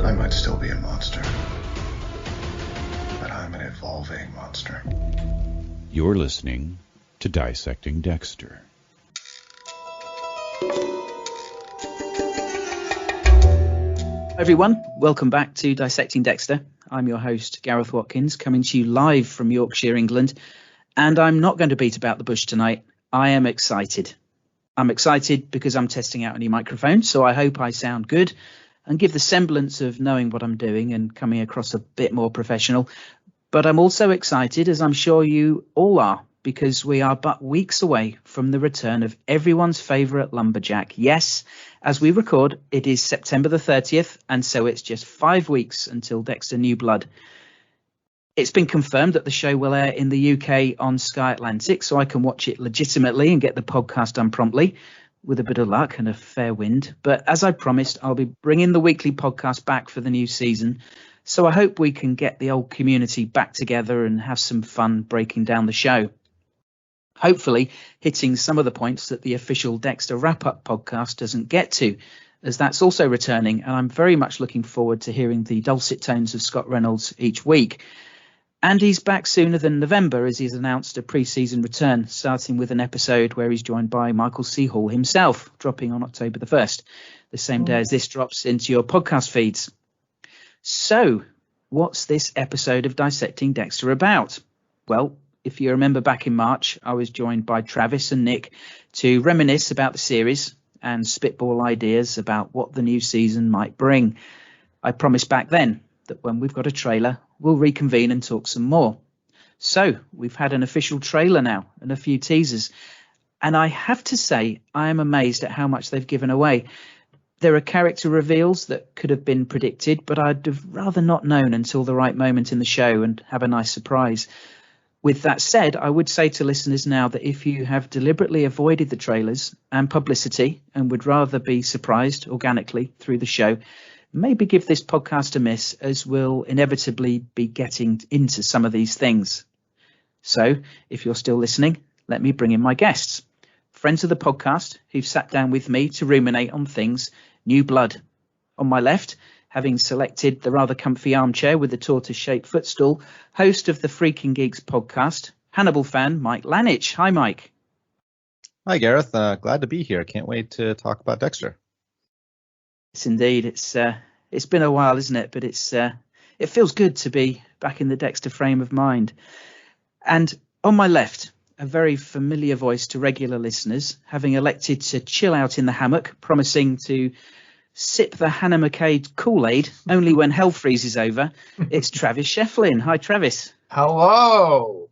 I might still be a monster, but I'm an evolving monster. You're listening to Dissecting Dexter. Everyone, welcome back to Dissecting Dexter. I'm your host, Gareth Watkins, coming to you live from Yorkshire, England. And I'm not going to beat about the bush tonight. I am excited. I'm excited because I'm testing out a new microphone, so I hope I sound good and give the semblance of knowing what I'm doing and coming across a bit more professional. But I'm also excited, as I'm sure you all are, because we are but weeks away from the return of everyone's favourite lumberjack. Yes, as we record, it is September the 30th, and so it's just 5 weeks until Dexter New Blood. It's been confirmed that the show will air in the UK on Sky Atlantic, so I can watch it legitimately and get the podcast done promptly, with a bit of luck and a fair wind. But as I promised, I'll be bringing the weekly podcast back for the new season. So I hope we can get the old community back together and have some fun breaking down the show. Hopefully hitting some of the points that the official Dexter Wrap-Up podcast doesn't get to, as that's also returning. And I'm very much looking forward to hearing the dulcet tones of Scott Reynolds each week. And he's back sooner than November, as he's announced a pre-season return, starting with an episode where he's joined by Michael C. Hall himself, dropping on October the 1st, the same day as this drops into your podcast feeds. So, what's this episode of Dissecting Dexter about? Well, if you remember back in March, I was joined by Travis and Nick to reminisce about the series and spitball ideas about what the new season might bring. I promised back then that when we've got a trailer, we'll reconvene and talk some more. So, we've had an official trailer now and a few teasers. And I have to say, I am amazed at how much they've given away. There are character reveals that could have been predicted, but I'd have rather not known until the right moment in the show and have a nice surprise. With that said, I would say to listeners now that if you have deliberately avoided the trailers and publicity and would rather be surprised organically through the show, maybe give this podcast a miss, as we'll inevitably be getting into some of these things. So, if you're still listening, let me bring in my guests. Friends of the podcast who've sat down with me to ruminate on things New Blood. On my left, having selected the rather comfy armchair with the tortoise-shaped footstool, host of the Freaking Geeks podcast, Hannibal fan Mike Lanich. Hi, Mike. Hi, Gareth. Glad to be here. Can't wait to talk about Dexter. Yes, indeed. It's been a while, isn't it? But it feels good to be back in the Dexter frame of mind. And on my left, a very familiar voice to regular listeners, having elected to chill out in the hammock, promising to sip the Hannah McCabe Kool-Aid only when hell freezes over. It's Travis Schefflin. Hi, Travis. Hello.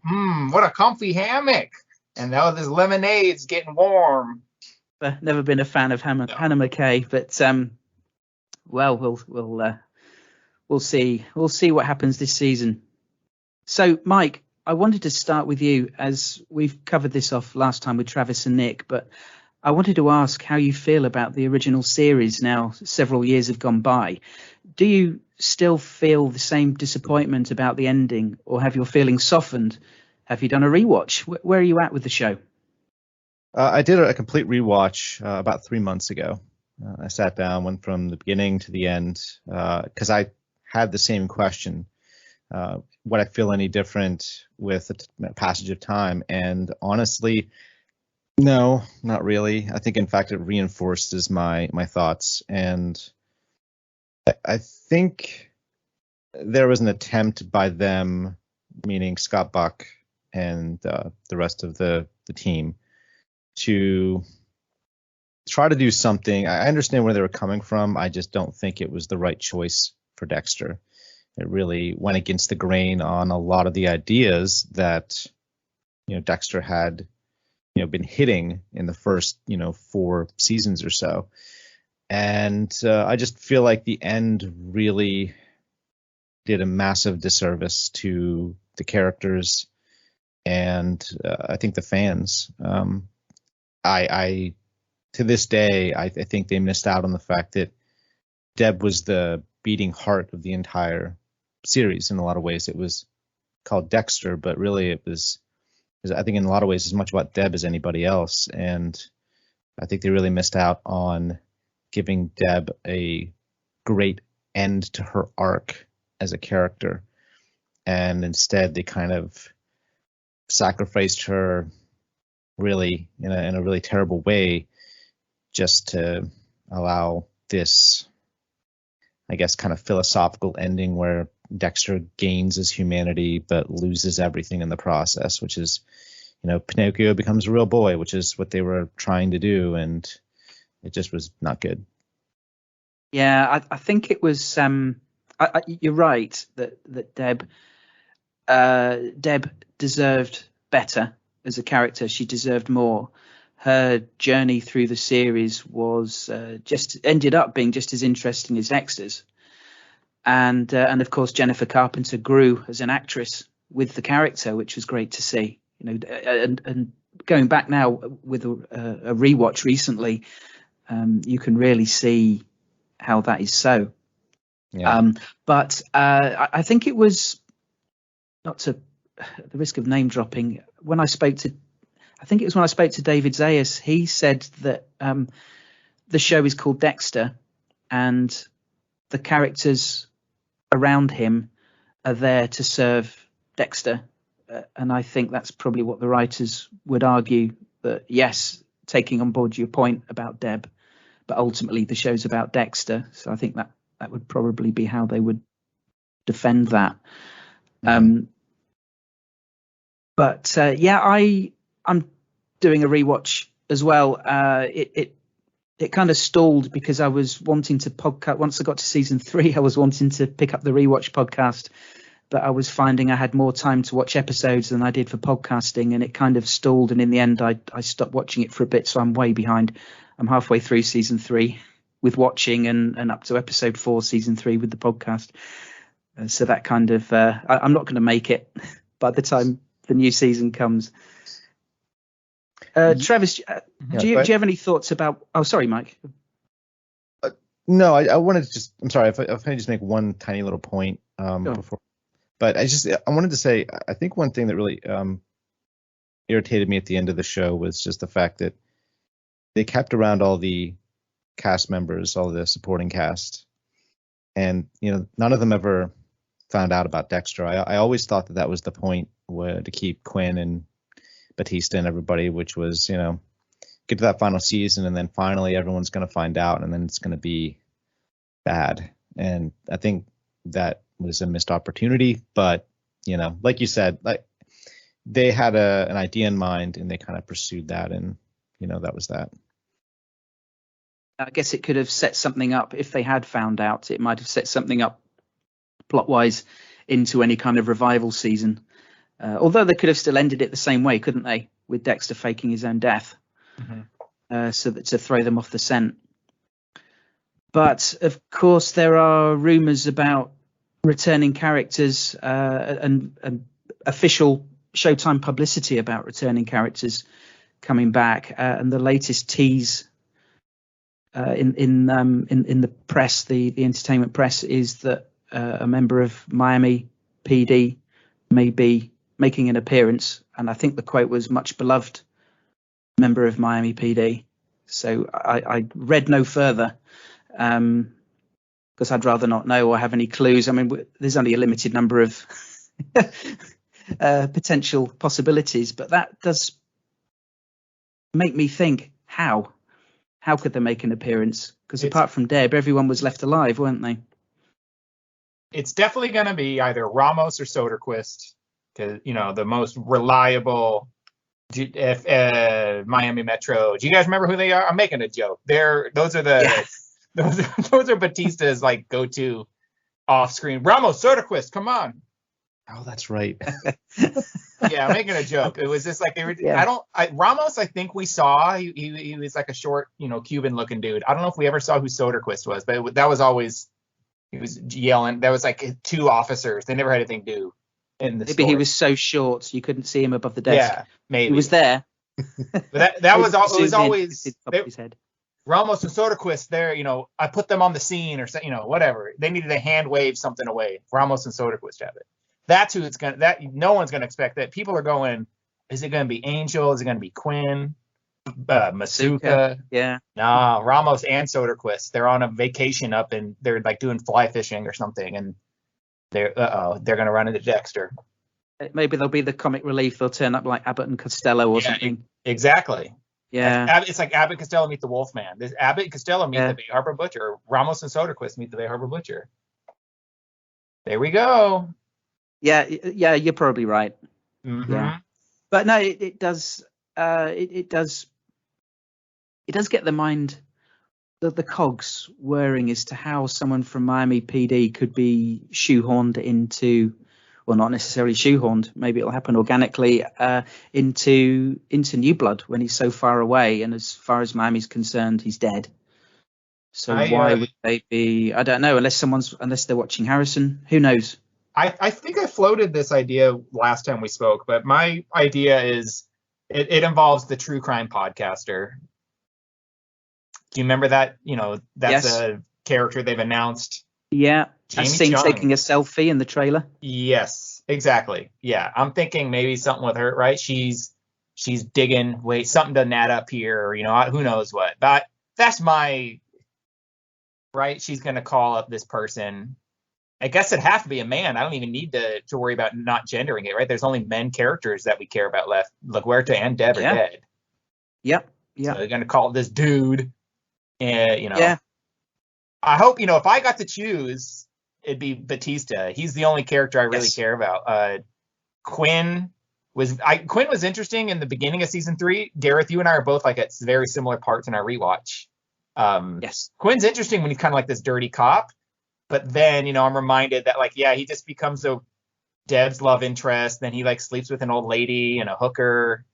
What a comfy hammock. And now this lemonade's getting warm. Never been a fan of Hannah McCabe, but well, we'll see. We'll see what happens this season. So, Mike, I wanted to start with you, as we've covered this off last time with Travis and Nick, but I wanted to ask how you feel about the original series now several years have gone by. Do you still feel the same disappointment about the ending, or have your feelings softened? Have you done a rewatch? Where are you at with the show? I did a complete rewatch about 3 months ago. I sat down, went from the beginning to the end, because I had the same question. Would I feel any different with the passage of time? And honestly, no, not really. I think, in fact, it reinforces my thoughts. And I think there was an attempt by them, meaning Scott Buck and the rest of the team, to try to do something. I understand where they were coming from. I just don't think it was the right choice for Dexter. It really went against the grain on a lot of the ideas that, Dexter had, been hitting in the first, 4 seasons or so. And I just feel like the end really did a massive disservice to the characters and I think the fans. I to this day, I think they missed out on the fact that Deb was the beating heart of the entire series. In a lot of ways, it was called Dexter, but really it was, I think in a lot of ways, as much about Deb as anybody else. And I think they really missed out on giving Deb a great end to her arc as a character, and instead they kind of sacrificed her really in a really terrible way just to allow this, I guess, kind of philosophical ending where Dexter gains his humanity but loses everything in the process, which is, Pinocchio becomes a real boy, which is what they were trying to do, and it just was not good. Yeah, I think it was. You're right that Deb deserved better as a character. She deserved more. Her journey through the series was just ended up being just as interesting as Dexter's, and of course Jennifer Carpenter grew as an actress with the character, which was great to see. And going back now with a rewatch recently, you can really see how that is so. Yeah. But I think it was, not to the risk of name dropping, when I spoke to David Zayas, he said that the show is called Dexter and the characters around him are there to serve Dexter. And I think that's probably what the writers would argue, that yes, taking on board your point about Deb, but ultimately the show's about Dexter. So I think that would probably be how they would defend that. Mm-hmm. But I'm doing a rewatch as well. It kind of stalled because I was wanting to podcast. Once I got to season 3, I was wanting to pick up the rewatch podcast, but I was finding I had more time to watch episodes than I did for podcasting, and it kind of stalled. And in the end, I stopped watching it for a bit, so I'm way behind. I'm halfway through season 3 with watching, and up to episode 4, season 3 with the podcast. So that kind of I'm not going to make it by the time the new season comes. Travis, do you have any thoughts about? Oh, sorry, Mike. No, I wanted to just. I'm sorry if I just make one tiny little point before. But I wanted to say, I think one thing that really irritated me at the end of the show was just the fact that they kept around all the cast members, all the supporting cast, and none of them ever found out about Dexter. I always thought that was the point, to keep Quinn and Batista and everybody, which was get to that final season and then finally everyone's going to find out and then it's going to be bad. And I think that was a missed opportunity, but like you said, like they had an idea in mind and they kind of pursued that, and that was that. I guess it could have set something up. If they had found out, it might have set something up plot wise into any kind of revival season, although they could have still ended it the same way, couldn't they, with Dexter faking his own death, so that to throw them off the scent. But of course there are rumors about returning characters and official Showtime publicity about returning characters coming back, and the latest tease in the press, the entertainment press, is that a member of Miami PD may be making an appearance, and I think the quote was "much beloved member of Miami PD." So I read no further, because I'd rather not know or have any clues. I mean, there's only a limited number of potential possibilities, but that does make me think, how could they make an appearance? Because apart from Deb, everyone was left alive, weren't they? It's definitely going to be either Ramos or Soderquist, because the most reliable Miami Metro. Do you guys remember who they are? I'm making a joke. Those are Batista's like go-to off-screen. Ramos, Soderquist, come on. Oh, that's right. Yeah, I'm making a joke. It was just like they were. Yeah. Ramos, I think we saw. He was like a short, Cuban-looking dude. I don't know if we ever saw who Soderquist was, but that was always. He was yelling. That was like 2 officers. They never had anything to do in the story. He was so short you couldn't see him above the desk. Yeah, maybe he was there. But that was always his head. Ramos and Soderquist there. I put them on the scene or whatever. They needed to hand wave something away. Ramos and Soderquist have it. That's who it's gonna. That no one's gonna expect that. People are going. Is it gonna be Angel? Is it gonna be Quinn? Masuka. Yeah. Nah, Ramos and Soderquist. They're on a vacation up and they're like doing fly fishing or something, and they're gonna run into Dexter. Maybe they'll be the comic relief. They'll turn up like Abbott and Costello or something. Exactly. Yeah. It's like Abbott and Costello meet the Wolfman. This Abbott and Costello meet the Bay Harbor Butcher. Ramos and Soderquist meet the Bay Harbor Butcher. There we go. Yeah, you're probably right. Mm-hmm. Yeah, but no, it does. It does get the mind, the cogs whirring as to how someone from Miami PD could be shoehorned into, well, not necessarily shoehorned. Maybe it'll happen organically into New Blood when he's so far away, and as far as Miami's concerned, he's dead. So why would they be? I don't know. Unless they're watching Harrison, who knows? I think I floated this idea last time we spoke, but my idea is it involves the true crime podcaster. Do you remember that? That's a character they've announced. Yeah, Jamie I've seen Chung. taking a selfie in the trailer. Yes, exactly. Yeah, I'm thinking maybe something with her, right? She's digging. Wait, something doesn't add up here, or who knows what. But that's my right. She's gonna call up this person. I guess it'd have to be a man. I don't even need to worry about not gendering it, right? There's only men characters that we care about left. LaGuerta and Deb are dead. Yep. So they're gonna call this dude, and Yeah. I hope if I got to choose, it'd be Batista. He's the only character I really care about. Quinn was interesting in the beginning of season 3. Gareth, you and I are both like at very similar parts in our rewatch. Yes. Quinn's interesting when he's kind of like this dirty cop. But then, I'm reminded that, he just becomes Deb's love interest. Then he, sleeps with an old lady and a hooker.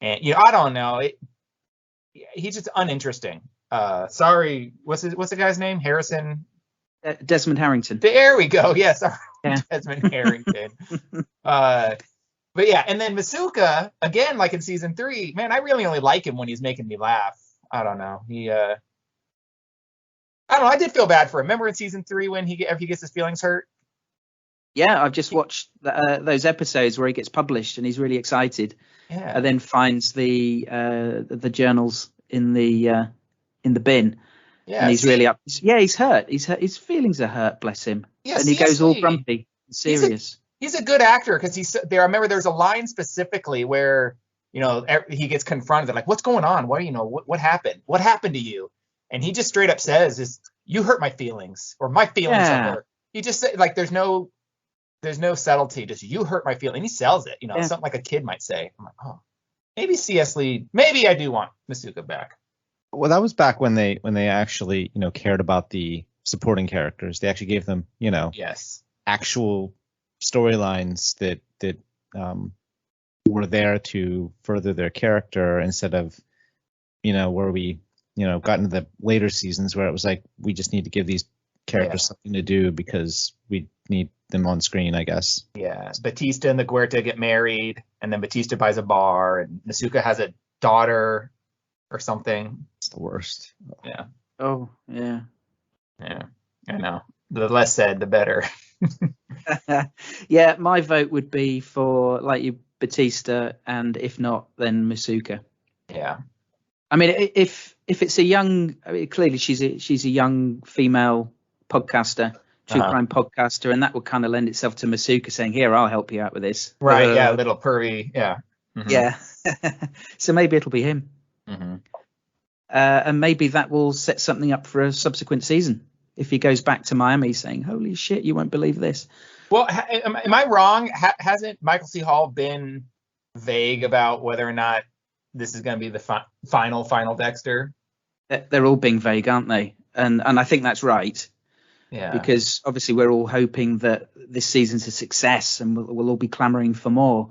And, I don't know. He's just uninteresting. Sorry. What's the guy's name? Harrison? Desmond Harrington. There we go. Yeah, sorry. Yeah. Desmond Harrington. But, yeah. And then Masuka, again, like in season 3, man, I really only like him when he's making me laugh. I don't know. I don't know. I did feel bad for him. Remember in season 3 when he gets his feelings hurt? Yeah, I've just watched those episodes where he gets published and he's really excited. Yeah. And then finds the journals in the bin. Yeah. And he's really up. Yeah, he's hurt. His feelings are hurt. Bless him. Yeah, and he goes all grumpy and serious. He's a good actor because he's there. I remember there's a line specifically where he gets confronted. They're like, "What's going on? What happened? What happened to you?" And he just straight up says, "You hurt my feelings," or "My feelings are hurt." He just said, there's no subtlety. Just "You hurt my feelings." He sells it. Something like a kid might say. I'm like, oh, maybe C.S. Lee. Maybe I do want Masuka back. Well, that was back when they actually cared about the supporting characters. They actually gave them yes, actual storylines that were there to further their character instead of where we got into the later seasons where it was like we just need to give these characters something to do because we need them on screen, I guess. Yeah, Batista and LaGuerta get married, and then Batista buys a bar, and Masuka has a daughter or something. It's the worst. Yeah. Oh, yeah. Yeah, I know. The less said, the better. Yeah, my vote would be for Batista, and if not, then Masuka. Yeah. I mean, if it's a young, clearly she's a young female podcaster, true crime podcaster, and that would kind of lend itself to Masuka saying, "Here, I'll help you out with this." Right? Yeah, a little pervy. Yeah. Mm-hmm. Yeah. So maybe it'll be him. Mm-hmm. And maybe that will set something up for a subsequent season. If he goes back to Miami saying, "Holy shit, you won't believe this." Well, am I wrong? Hasn't Michael C. Hall been vague about whether or not this is going to be the final Dexter? They're all being vague, aren't they? And I think that's right. Yeah. Because obviously we're all hoping that this season's a success and we'll all be clamoring for more.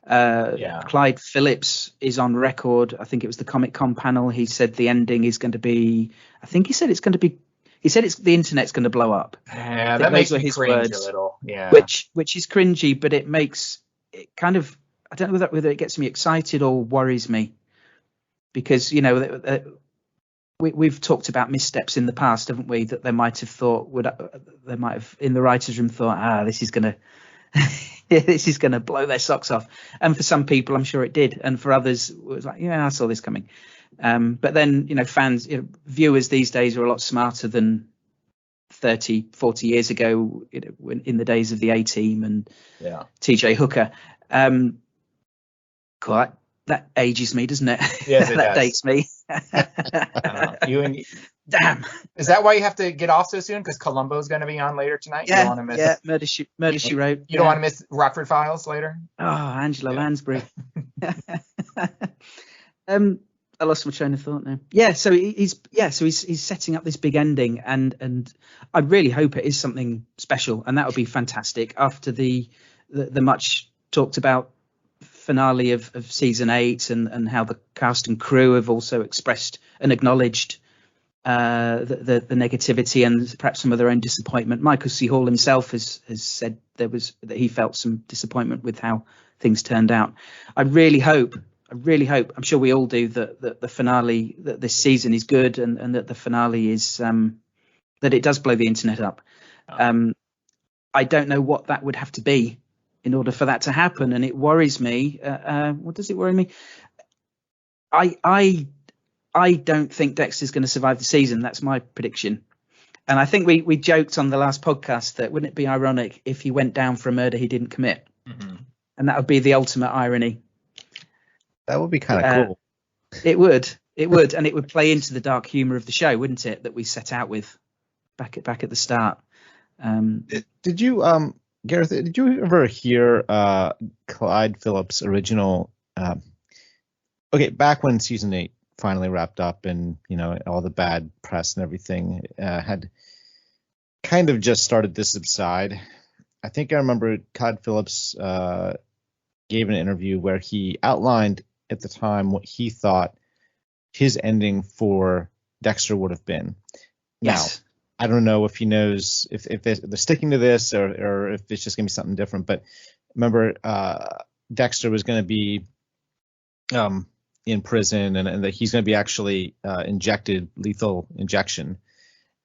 Clyde Phillips is on record. I think it was the Comic-Con panel. He said the ending is going to be. He said the internet's going to blow up. Yeah, that makes me cringe a little. Yeah. Which is cringy, but it makes it kind of. I don't know whether it gets me excited or worries me, because we've talked about missteps in the past, haven't we? That they might have in the writers' room thought, this is gonna blow their socks off. And for some people, I'm sure it did, and for others, it was like, yeah, I saw this coming. But then, fans, viewers these days are a lot smarter than 30, 40 years ago, in the days of the A-Team and TJ Hooker. Quite, that ages me, doesn't it? Yes, it that does. dates me. I don't know. Damn. Is that why you have to get off so soon? Because Columbo's going to be on later tonight. You don't want to miss Murder She Wrote. You don't want to miss Rockford Files later. Oh, Angela Lansbury. I lost my train of thought now. Yeah, so he's setting up this big ending, and I really hope it is something special, and that would be fantastic after the much talked about finale of season 8, and how the cast and crew have also expressed and acknowledged the negativity and perhaps some of their own disappointment. Michael C. Hall himself has said that he felt some disappointment with how things turned out. I really hope, I'm sure we all do, that the finale, that this season is good, and that the finale is that it does blow the internet up. I don't know what that would have to be in order for that to happen, and it worries me. What does it worry me? I don't think Dexter's going to survive the season. That's my prediction. And I think we joked on the last podcast that wouldn't it be ironic if he went down for a murder he didn't commit? Mm-hmm. And that would be the ultimate irony. That would be kind of cool. It would, and it would play into the dark humor of the show, wouldn't it? That we set out with back at the start. Did you, Gareth? Did you ever hear Clyde Phillips' original? Back when season 8 finally wrapped up, and all the bad press and everything had kind of just started to subside. I think I remember Clyde Phillips gave an interview where he outlined at the time what he thought his ending for Dexter would have been. Yes. Now, I don't know if he knows if they're sticking to this or if it's just going to be something different. But remember, Dexter was going to be in prison, and that he's going to be actually injected lethal injection,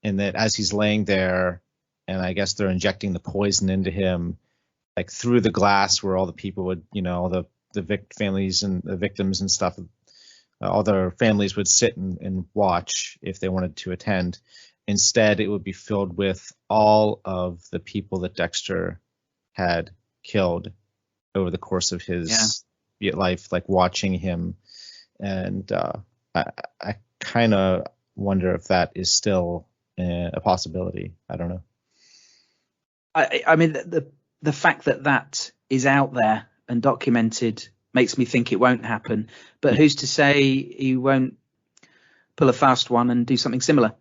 and that as he's laying there, and I guess they're injecting the poison into him, like through the glass where all the people would, all the families and the victims and stuff, all their families would sit and watch if they wanted to attend. Instead, it would be filled with all of the people that Dexter had killed over the course of his life, like watching him. And I kind of wonder if that is still a possibility. I don't know. I mean, the fact that is out there and documented makes me think it won't happen. But who's to say he won't pull a fast one and do something similar?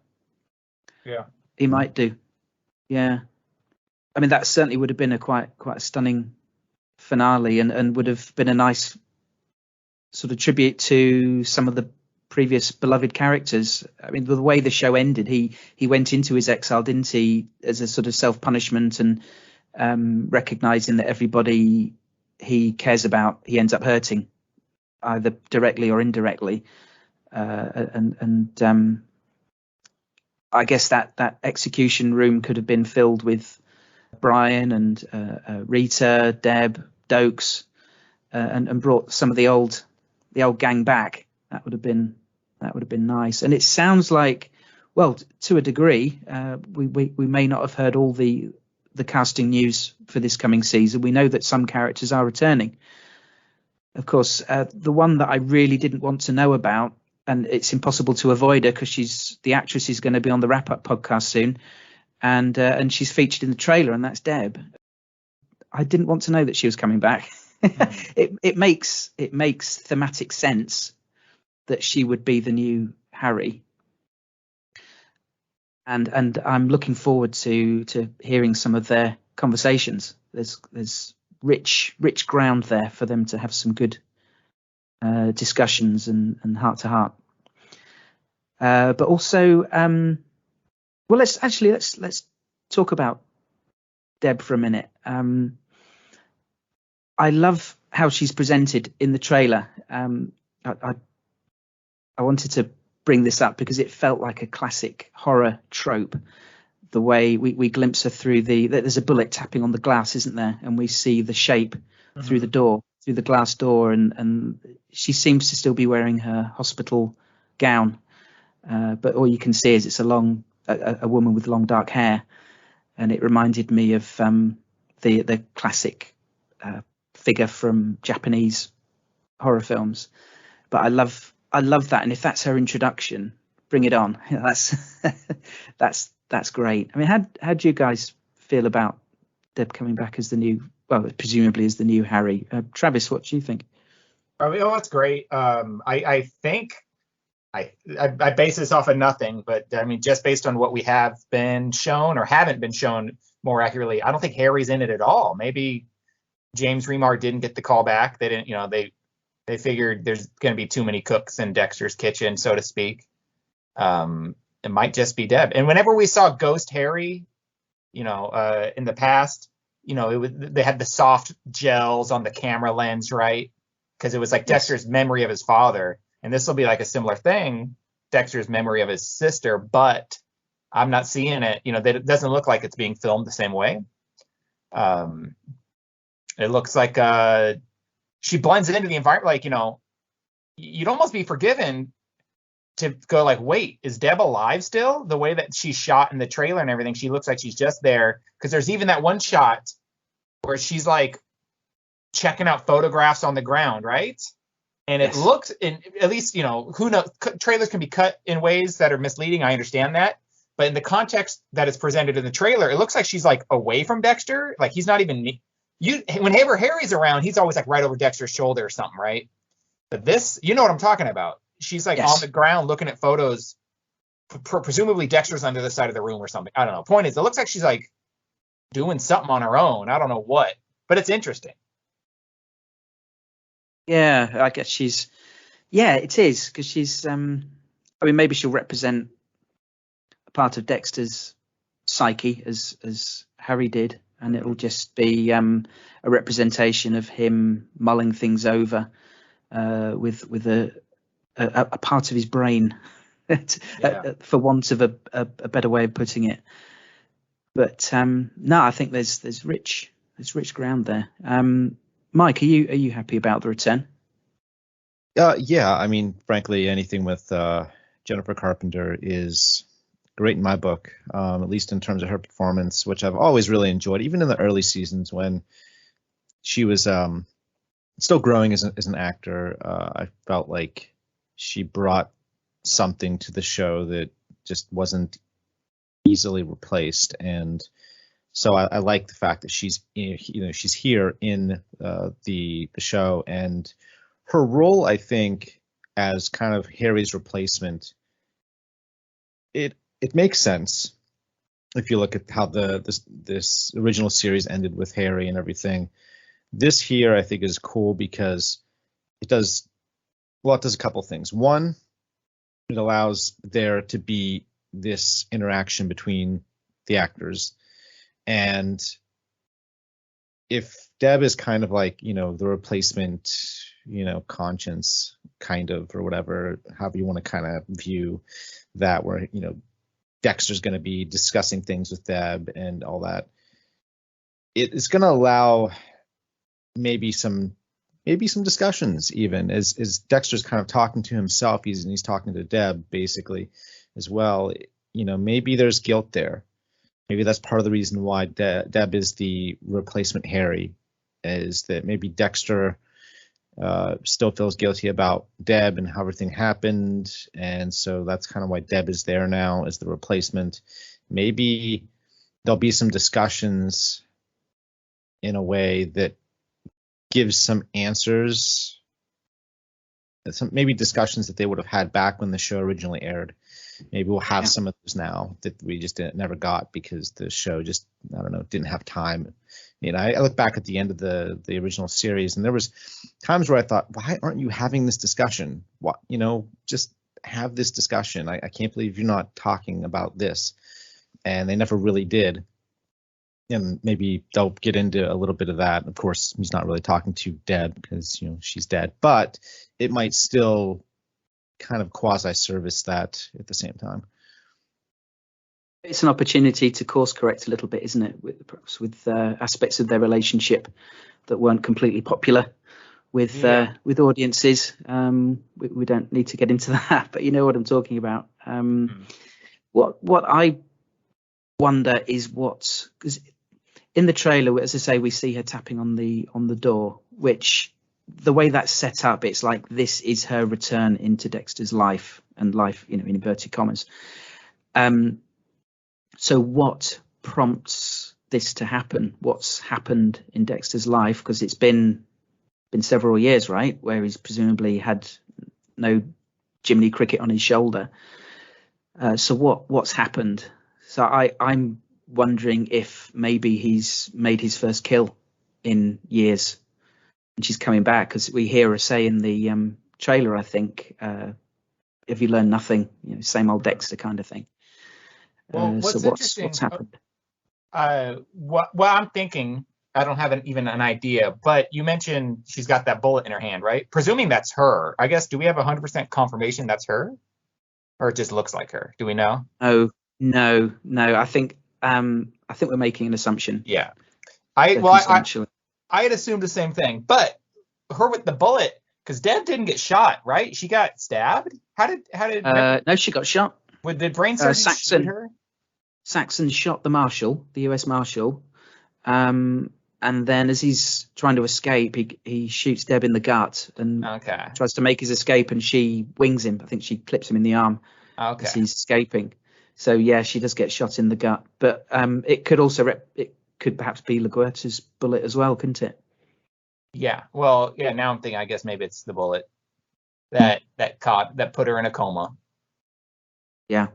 Yeah, he might do. Yeah, I mean, that certainly would have been a quite a stunning finale, and would have been a nice sort of tribute to some of the previous beloved characters. I mean, the way the show ended, he went into his exile, didn't he, as a sort of self-punishment, and recognizing that everybody he cares about, he ends up hurting, either directly or indirectly. And I guess that execution room could have been filled with Brian and Rita, Deb, Dokes, and brought some of the old gang back. That would have been nice. And it sounds like, well, to a degree, we may not have heard all the casting news for this coming season. We know that some characters are returning. Of course, the one that I really didn't want to know about, and it's impossible to avoid her because the actress is going to be on the Wrap Up podcast soon, and she's featured in the trailer, and that's Deb. I didn't want to know that she was coming back. It makes thematic sense that she would be the new Harry, and I'm looking forward to hearing some of their conversations. There's rich ground there for them to have some good discussions and heart to heart. But also, well, let's talk about Deb for a minute. I love how she's presented in the trailer. I wanted to bring this up because it felt like a classic horror trope. The way we glimpse her through there's a bullet tapping on the glass, isn't there? And we see the shape through the door, through the glass door, and she seems to still be wearing her hospital gown, but all you can see is it's a woman with long dark hair, and it reminded me of the classic figure from Japanese horror films. But I love that, and if that's her introduction, bring it on. That's great. I mean, how do you guys feel about Deb coming back as presumably as the new Harry? Travis, what do you think? Oh, that's great. I think I base this off of nothing, but I mean, just based on what we have been shown or haven't been shown more accurately, I don't think Harry's in it at all. Maybe James Remar didn't get the call back. They didn't, they figured there's going to be too many cooks in Dexter's kitchen, so to speak. It might just be Deb. And whenever we saw Ghost Harry, in the past, they had the soft gels on the camera lens, right? Because it was like Dexter's memory of his father. And this will be like a similar thing, Dexter's memory of his sister, but I'm not seeing it. That it doesn't look like it's being filmed the same way. It looks like she blends into the environment. Like, you'd almost be forgiven to go like, wait, is Deb alive still? The way that she's shot in the trailer and everything, she looks like she's just there. Because there's even that one shot where she's like checking out photographs on the ground, right? And it looks, at least, who knows, trailers can be cut in ways that are misleading. I understand that. But in the context that is presented in the trailer, it looks like she's like away from Dexter. Like he's not even, whenever Harry's around, he's always like right over Dexter's shoulder or something, right? But this, you know what I'm talking about. She's like on the ground looking at photos. Presumably Dexter's on the other side of the room or something. I don't know. Point is, it looks like she's like doing something on her own. I don't know what, but it's interesting. Yeah, I guess it is, because she's, maybe she'll represent a part of Dexter's psyche as Harry did, and it'll just be a representation of him mulling things over with a part of his brain, for want of a better way of putting it. But no, I think there's rich ground there. Mike, are you happy about the return? Yeah, I mean, frankly, anything with Jennifer Carpenter is great in my book, at least in terms of her performance, which I've always really enjoyed, even in the early seasons when she was still growing as an actor. I felt like she brought something to the show that just wasn't easily replaced, and so I like the fact that she's she's here in the show, and her role, I think, as kind of Harry's replacement, it makes sense if you look at how this original series ended with Harry and everything. This here, I think, is cool because it does a couple things. One, it allows there to be this interaction between the actors. And if Deb is kind of like, the replacement, conscience kind of, or whatever, however you want to kind of view that, where, Dexter's going to be discussing things with Deb and all that, it's going to allow maybe some discussions, even as Dexter's kind of talking to himself. He's talking to Deb basically as well. Maybe there's guilt there. Maybe that's part of the reason why Deb is the replacement Harry, is that maybe Dexter still feels guilty about Deb and how everything happened. And so that's kind of why Deb is there now as the replacement. Maybe there'll be some discussions in a way that gives some answers, maybe discussions that they would have had back when the show originally aired. Maybe we'll have some of those now that we just never got because the show just, I don't know, didn't have time. I look back at the end of the original series, and there was times where I thought, why aren't you having this discussion? What, just have this discussion. I can't believe you're not talking about this. And they never really did. And maybe they'll get into a little bit of that. Of course, he's not really talking to Deb because, she's dead, but it might still kind of quasi-service that at the same time. It's an opportunity to course correct a little bit, isn't it? With aspects of their relationship that weren't completely popular with audiences. We don't need to get into that, but you know what I'm talking about. What I wonder is because in the trailer, as I say, we see her tapping on the door, which the way that's set up, it's like this is her return into Dexter's life, and life, in inverted commas. So what prompts this to happen? What's happened in Dexter's life? Because it's been several years, right, where he's presumably had no Jiminy Cricket on his shoulder. So what's happened? So I'm wondering if maybe he's made his first kill in years, and she's coming back, because we hear her say in the trailer, I think, "Have you learned nothing?" Same old Dexter kind of thing. Well, so what's happened? What I'm thinking, I don't have even an idea, but you mentioned she's got that bullet in her hand, right? Presuming that's her, I guess. Do we have 100% confirmation that's her, or it just looks like her? Do we know? Oh, no. I think we're making an assumption. Yeah. I had assumed the same thing, but her with the bullet, because Deb didn't get shot, right? She got stabbed. How did? No, she got shot. With the brain surgeon shoot her? Saxon shot the U.S. Marshal, and then as he's trying to escape, he shoots Deb in the gut and tries to make his escape, and she wings him. I think she clips him in the arm as he's escaping. So yeah, she does get shot in the gut, but it could perhaps be LaGuerta's bullet as well, couldn't it? Yeah. Well, yeah. Now I'm thinking, I guess maybe it's the bullet that put her in a coma. Yeah.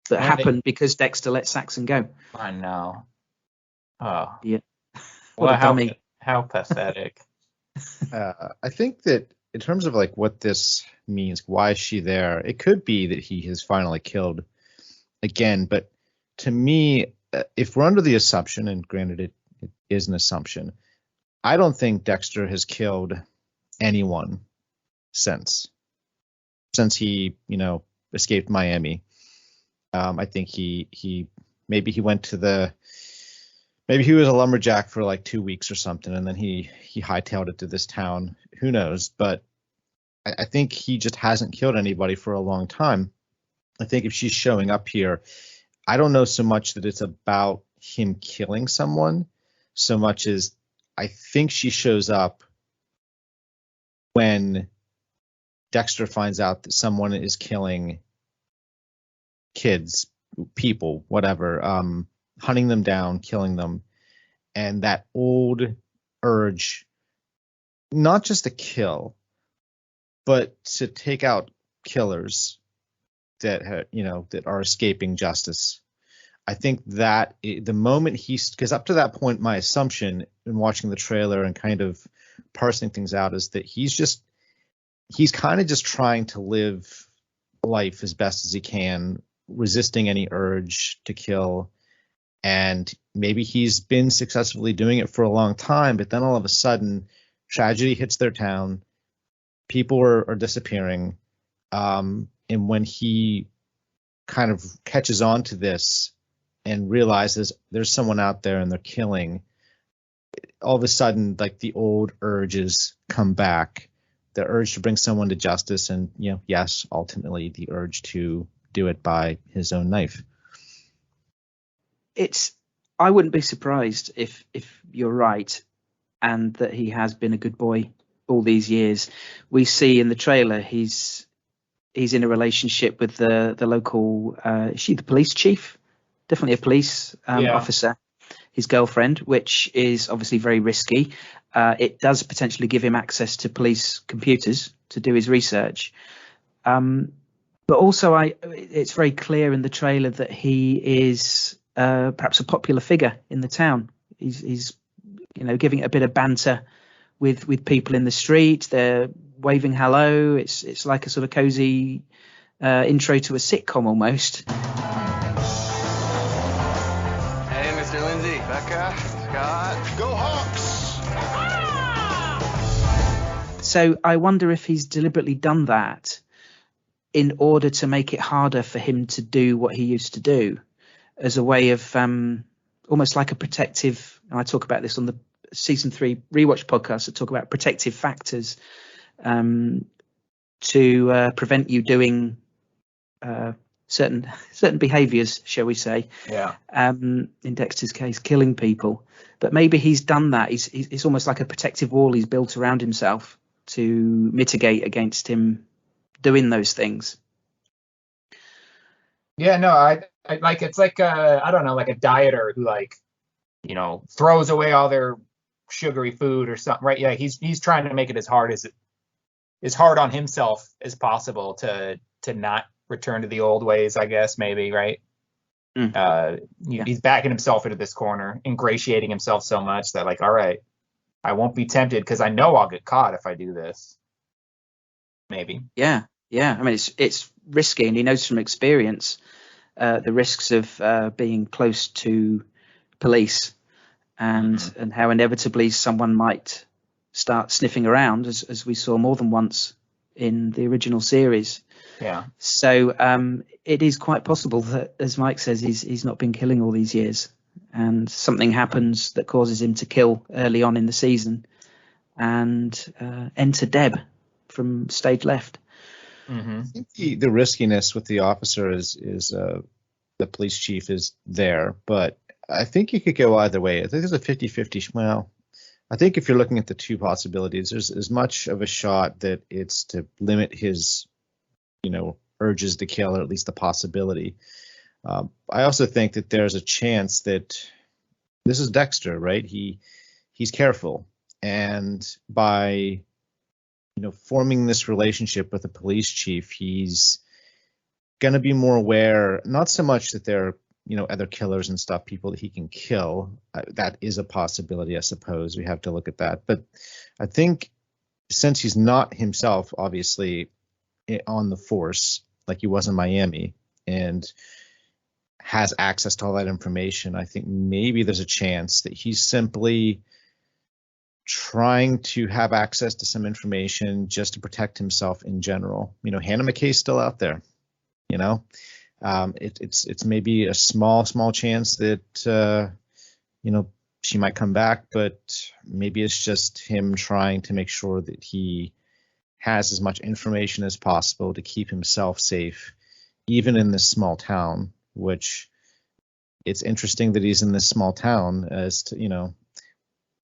That happened because Dexter let Saxon go. I know. Oh. Yeah. What a dummy. How pathetic. I think that in terms of like what this means, why is she there? It could be that he has finally killed again, but to me, if we're under the assumption, and granted it is an assumption, I don't think Dexter has killed anyone since he, escaped Miami. I think he went to maybe he was a lumberjack for like 2 weeks or something, and then he hightailed it to this town. Who knows? But I think he just hasn't killed anybody for a long time. I think if she's showing up here, I don't know so much that it's about him killing someone, so much as I think she shows up when Dexter finds out that someone is killing kids, people, whatever, hunting them down, killing them, and that old urge, not just to kill, but to take out killers that that are escaping justice. I think that the moment because up to that point, my assumption in watching the trailer and kind of parsing things out is that he's kind of just trying to live life as best as he can, resisting any urge to kill. And maybe he's been successfully doing it for a long time, but then all of a sudden tragedy hits their town, people are disappearing, and when he kind of catches on to this and realizes there's someone out there and they're killing, all of a sudden, like, the old urges come back, the urge to bring someone to justice, and yes, ultimately the urge to do it by his own knife. I wouldn't be surprised if you're right, and that he has been a good boy all these years. We see in the trailer he's in a relationship with the local, is she the police chief? Definitely a police officer, his girlfriend, which is obviously very risky. It does potentially give him access to police computers to do his research. But also it's very clear in the trailer that he is perhaps a popular figure in the town. He's giving it a bit of banter with people in the street. They're waving hello. It's like a sort of cozy intro to a sitcom almost. Hey, Mr. Lindsay, Becca, Scott, go Hawks! So I wonder if he's deliberately done that in order to make it harder for him to do what he used to do, as a way of almost like a protective. And I talk about this on the season 3 rewatch podcasts that talk about protective factors to prevent you doing certain behaviors, shall we say. Yeah. In Dexter's case, killing people. But maybe he's done that. It's almost like a protective wall he's built around himself to mitigate against him doing those things. Yeah, no, I like, it's like I don't know, like a dieter who, like, you know, throws away all their sugary food or something, right? Yeah, he's trying to make it as hard on himself as possible to not return to the old ways, I guess, maybe, right? He's backing himself into this corner, ingratiating himself so much that, like, all right, I won't be tempted because I know I'll get caught if I do this. Maybe. Yeah. I mean, it's risky, and he knows from experience the risks of being close to police, and how inevitably someone might start sniffing around, as we saw more than once in the original series. Yeah. So it is quite possible that, as Mike says, he's not been killing all these years, and something happens that causes him to kill early on in the season, and enter Deb from stage left. I think the riskiness with the officer is the police chief is there, but I think you could go either way. I think there's a 50-50. Well, I think if you're looking at the two possibilities, there's as much of a shot that it's to limit his, urges to kill, or at least the possibility. I also think that there's a chance that this is Dexter, right? He's careful, and by forming this relationship with the police chief, he's going to be more aware, not so much that there are, other killers and stuff, people that he can kill. That is a possibility, I suppose. We have to look at that. But I think since he's not himself, obviously, on the force, like he was in Miami, and has access to all that information, I think maybe there's a chance that he's simply trying to have access to some information just to protect himself in general. Hannah McKay's still out there. It's maybe a small chance that she might come back, but maybe it's just him trying to make sure that he has as much information as possible to keep himself safe, even in this small town. Which it's interesting that he's in this small town, as to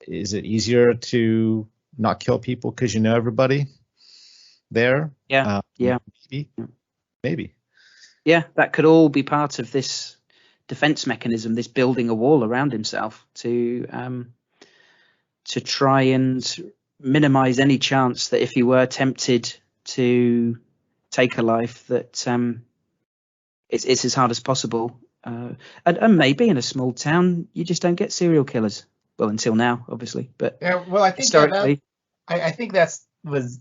is it easier to not kill people because everybody there? Yeah. Maybe. Yeah, that could all be part of this defense mechanism, this building a wall around himself to try and minimize any chance that if he were tempted to take a life, that it's as hard as possible. And maybe in a small town, you just don't get serial killers. Well, until now, obviously, but yeah, well, I think historically, I think was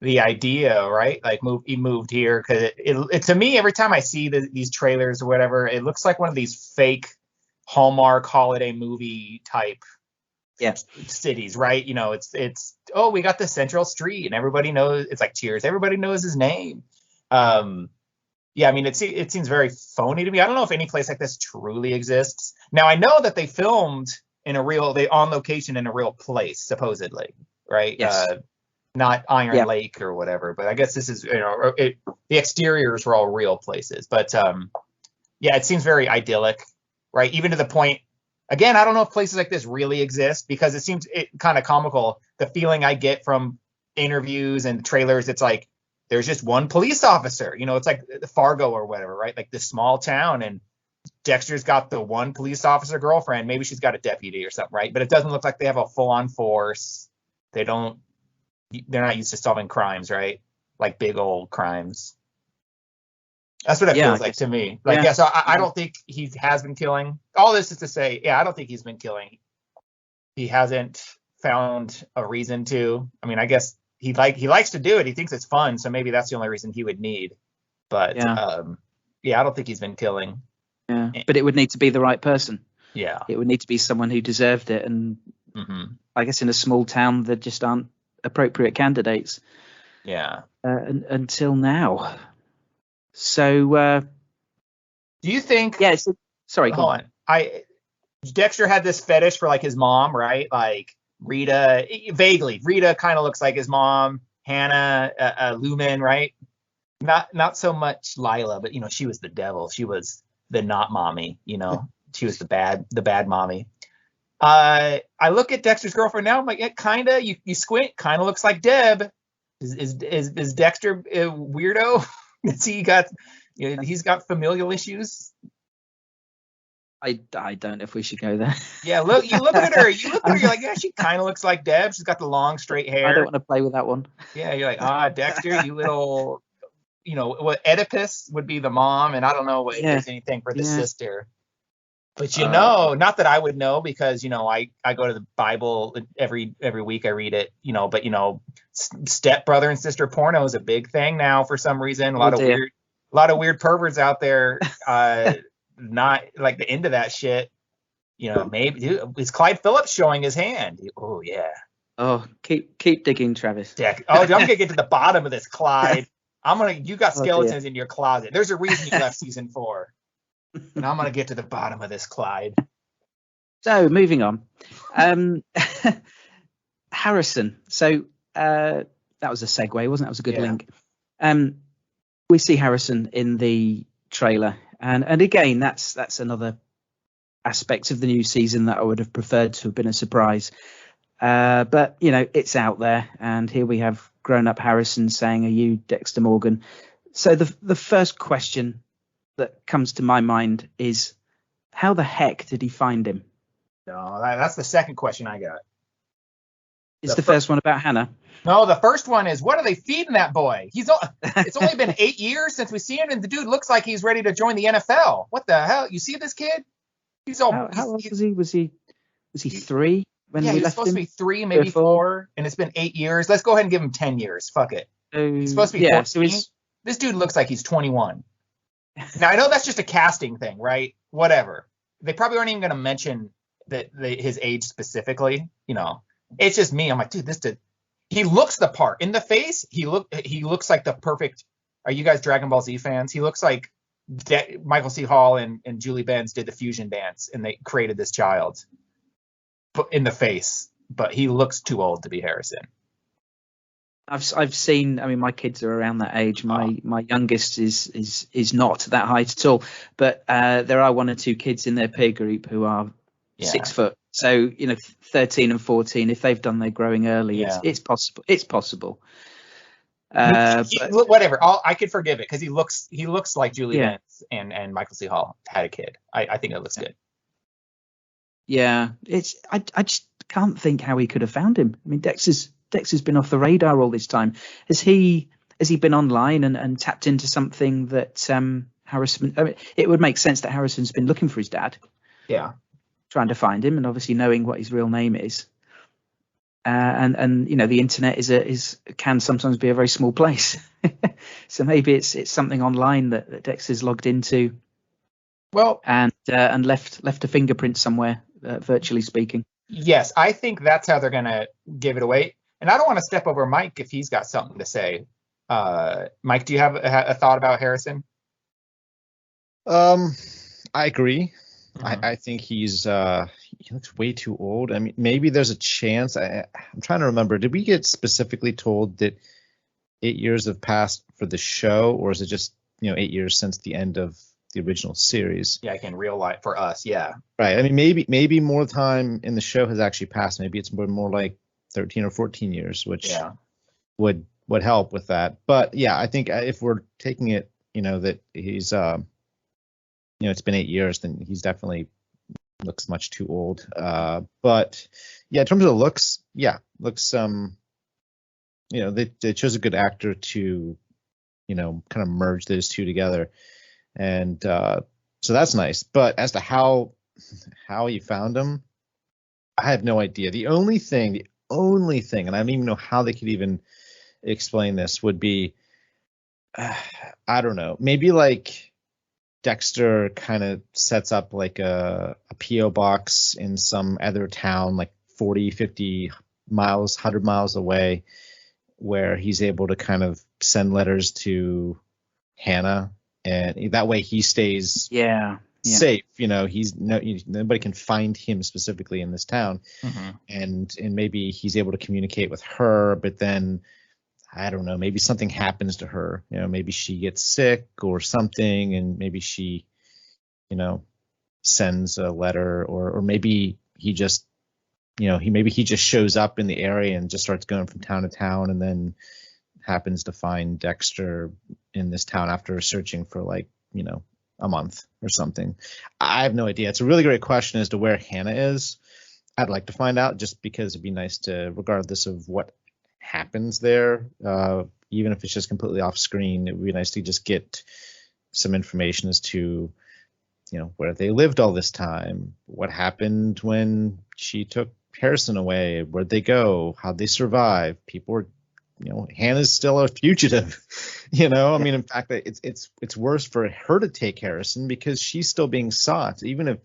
the idea, right? Like, he moved here because it to me, every time I see these trailers or whatever, it looks like one of these fake Hallmark holiday movie type cities, right? It's we got the central street and everybody knows. It's like Cheers, everybody knows his name. Yeah, I mean, it seems very phony to me. I don't know if any place like this truly exists. Now, I know that they filmed on location in a real place, supposedly, right? Yes. Not Iron Lake or whatever, but I guess this is, the exteriors were all real places. But it seems very idyllic, right? Even to the point, again, I don't know if places like this really exist, because it seems kind of comical. The feeling I get from interviews and trailers, it's like there's just one police officer, it's like Fargo or whatever, right? Like this small town, and Dexter's got the one police officer girlfriend. Maybe she's got a deputy or something, right? But it doesn't look like they have a full-on force. They're not used to solving crimes, right? Like big old crimes. That's what it feels like to me. Like, so I don't think he has been killing. All this is to say, I don't think he's been killing. He hasn't found a reason to. I mean, I guess he likes to do it. He thinks it's fun, so maybe that's the only reason he would need. But I don't think he's been killing. Yeah, but it would need to be the right person. Yeah, it would need to be someone who deserved it, and I guess in a small town there just aren't appropriate candidates. Yeah. Until now. So do you think? Yeah. Sorry. Hold on. Dexter had this fetish for like his mom, right? Like Rita, vaguely. Rita kind of looks like his mom. Hannah, Lumen, right? Not so much Lila, but she was the devil. She was the not mommy. She was the bad mommy. I look at Dexter's girlfriend now. I'm like, it kind of. You squint, kind of looks like Deb. Is Dexter a weirdo? He's got familial issues. I don't know if we should go there. Yeah, look at her. You're like, yeah, she kind of looks like Deb. She's got the long straight hair. I don't want to play with that one. Yeah, you're like, Dexter, you little, what Oedipus would be the mom, and I don't know if there's anything for the sister. But not that I would know, because I go to the Bible every week. I read it, but step brother and sister porno is a big thing now for some reason. A lot of weird perverts out there. Not like the end of that shit. Maybe is Clyde Phillips showing his hand? Oh yeah. Oh, keep digging, Travis. I'm gonna get to the bottom of this, Clyde. You got skeletons in your closet. There's a reason you left season 4. And I'm gonna get to the bottom of this, Clyde. So moving on. Harrison. So that was a segue, wasn't it? That was a good link. We see Harrison in the trailer. And again, that's another aspect of the new season that I would have preferred to have been a surprise. But, it's out there. And here we have grown-up Harrison saying, "Are you Dexter Morgan?" So the first question that comes to my mind is, how the heck did he find him? No, that's the second question I got. Is the first one about Hannah? No, the first one is, what are they feeding that boy? It's only been 8 years since we see him, and the dude looks like he's ready to join the NFL. What the hell? You see this kid? How old was he? Was he 3 when we left him? He was supposed to be 3, maybe 4, and it's been 8 years. Let's go ahead and give him 10 years. Fuck it. He's supposed to be 14. So this dude looks like he's 21. Now, I know that's just a casting thing, right? Whatever. They probably aren't even going to mention his age specifically. It's just me. I'm like, dude, this dude. He looks the part. In the face, he looks like the perfect. Are you guys Dragon Ball Z fans? He looks like Michael C. Hall and Julie Benz did the fusion dance, and they created this child. But in the face, but he looks too old to be Harrison. I've seen. I mean, my kids are around that age. My youngest is not that height at all. But there are 1 or 2 kids in their peer group who are 6 foot. So 13 and 14, if they've done their growing early, it's possible. It's possible. Whatever. I could forgive it because he looks like Julie Benz and Michael C. Hall had a kid. I think it looks good. Yeah, I just can't think how he could have found him. I mean, Dexter's been off the radar all this time. Has he been online and tapped into something that Harrison? I mean, it would make sense that Harrison's been looking for his dad. Yeah. Trying to find him, and obviously knowing what his real name is, and the internet can sometimes be a very small place. So maybe it's something online that Dexter's logged into. Well, and left a fingerprint somewhere, virtually speaking. Yes, I think that's how they're gonna give it away. And I don't want to step over Mike if he's got something to say. Mike, do you have a thought about Harrison? I agree. I think he looks way too old. I mean, maybe there's a chance. I'm trying to remember. Did we get specifically told that 8 years have passed for the show, or is it just 8 years since the end of the original series? Yeah, in real life for us, yeah. Right. I mean, maybe more time in the show has actually passed. Maybe it's more like 13 or 14 years, which would help with that. But yeah, I think if we're taking it, that he's it's been 8 years, then he's definitely looks much too old. But yeah, in terms of looks, they chose a good actor to, kind of merge those two together. And so that's nice. But as to how he found him, I have no idea. The only thing, and I don't even know how they could even explain this, would be, I don't know, maybe like Dexter kind of sets up like a P.O. box in some other town, like 40, 50 miles, 100 miles away, where he's able to kind of send letters to Hannah, and that way he stays safe. Nobody can find him specifically in this town, and maybe he's able to communicate with her, but then I don't know, maybe something happens to her. Maybe she gets sick or something, and maybe she, sends a letter, or maybe he just, he just shows up in the area and just starts going from town to town, and then happens to find Dexter in this town after searching for a month or something. I have no idea. It's a really great question as to where Hannah is. I'd like to find out, just because it'd be nice to, regardless of what happens there, even if it's just completely off screen, it would be nice to just get some information as to, where they lived all this time, what happened when she took Harrison away, where'd they go, how'd they survive. People were, Hannah's still a fugitive. I mean, in fact, it's worse for her to take Harrison because she's still being sought. Even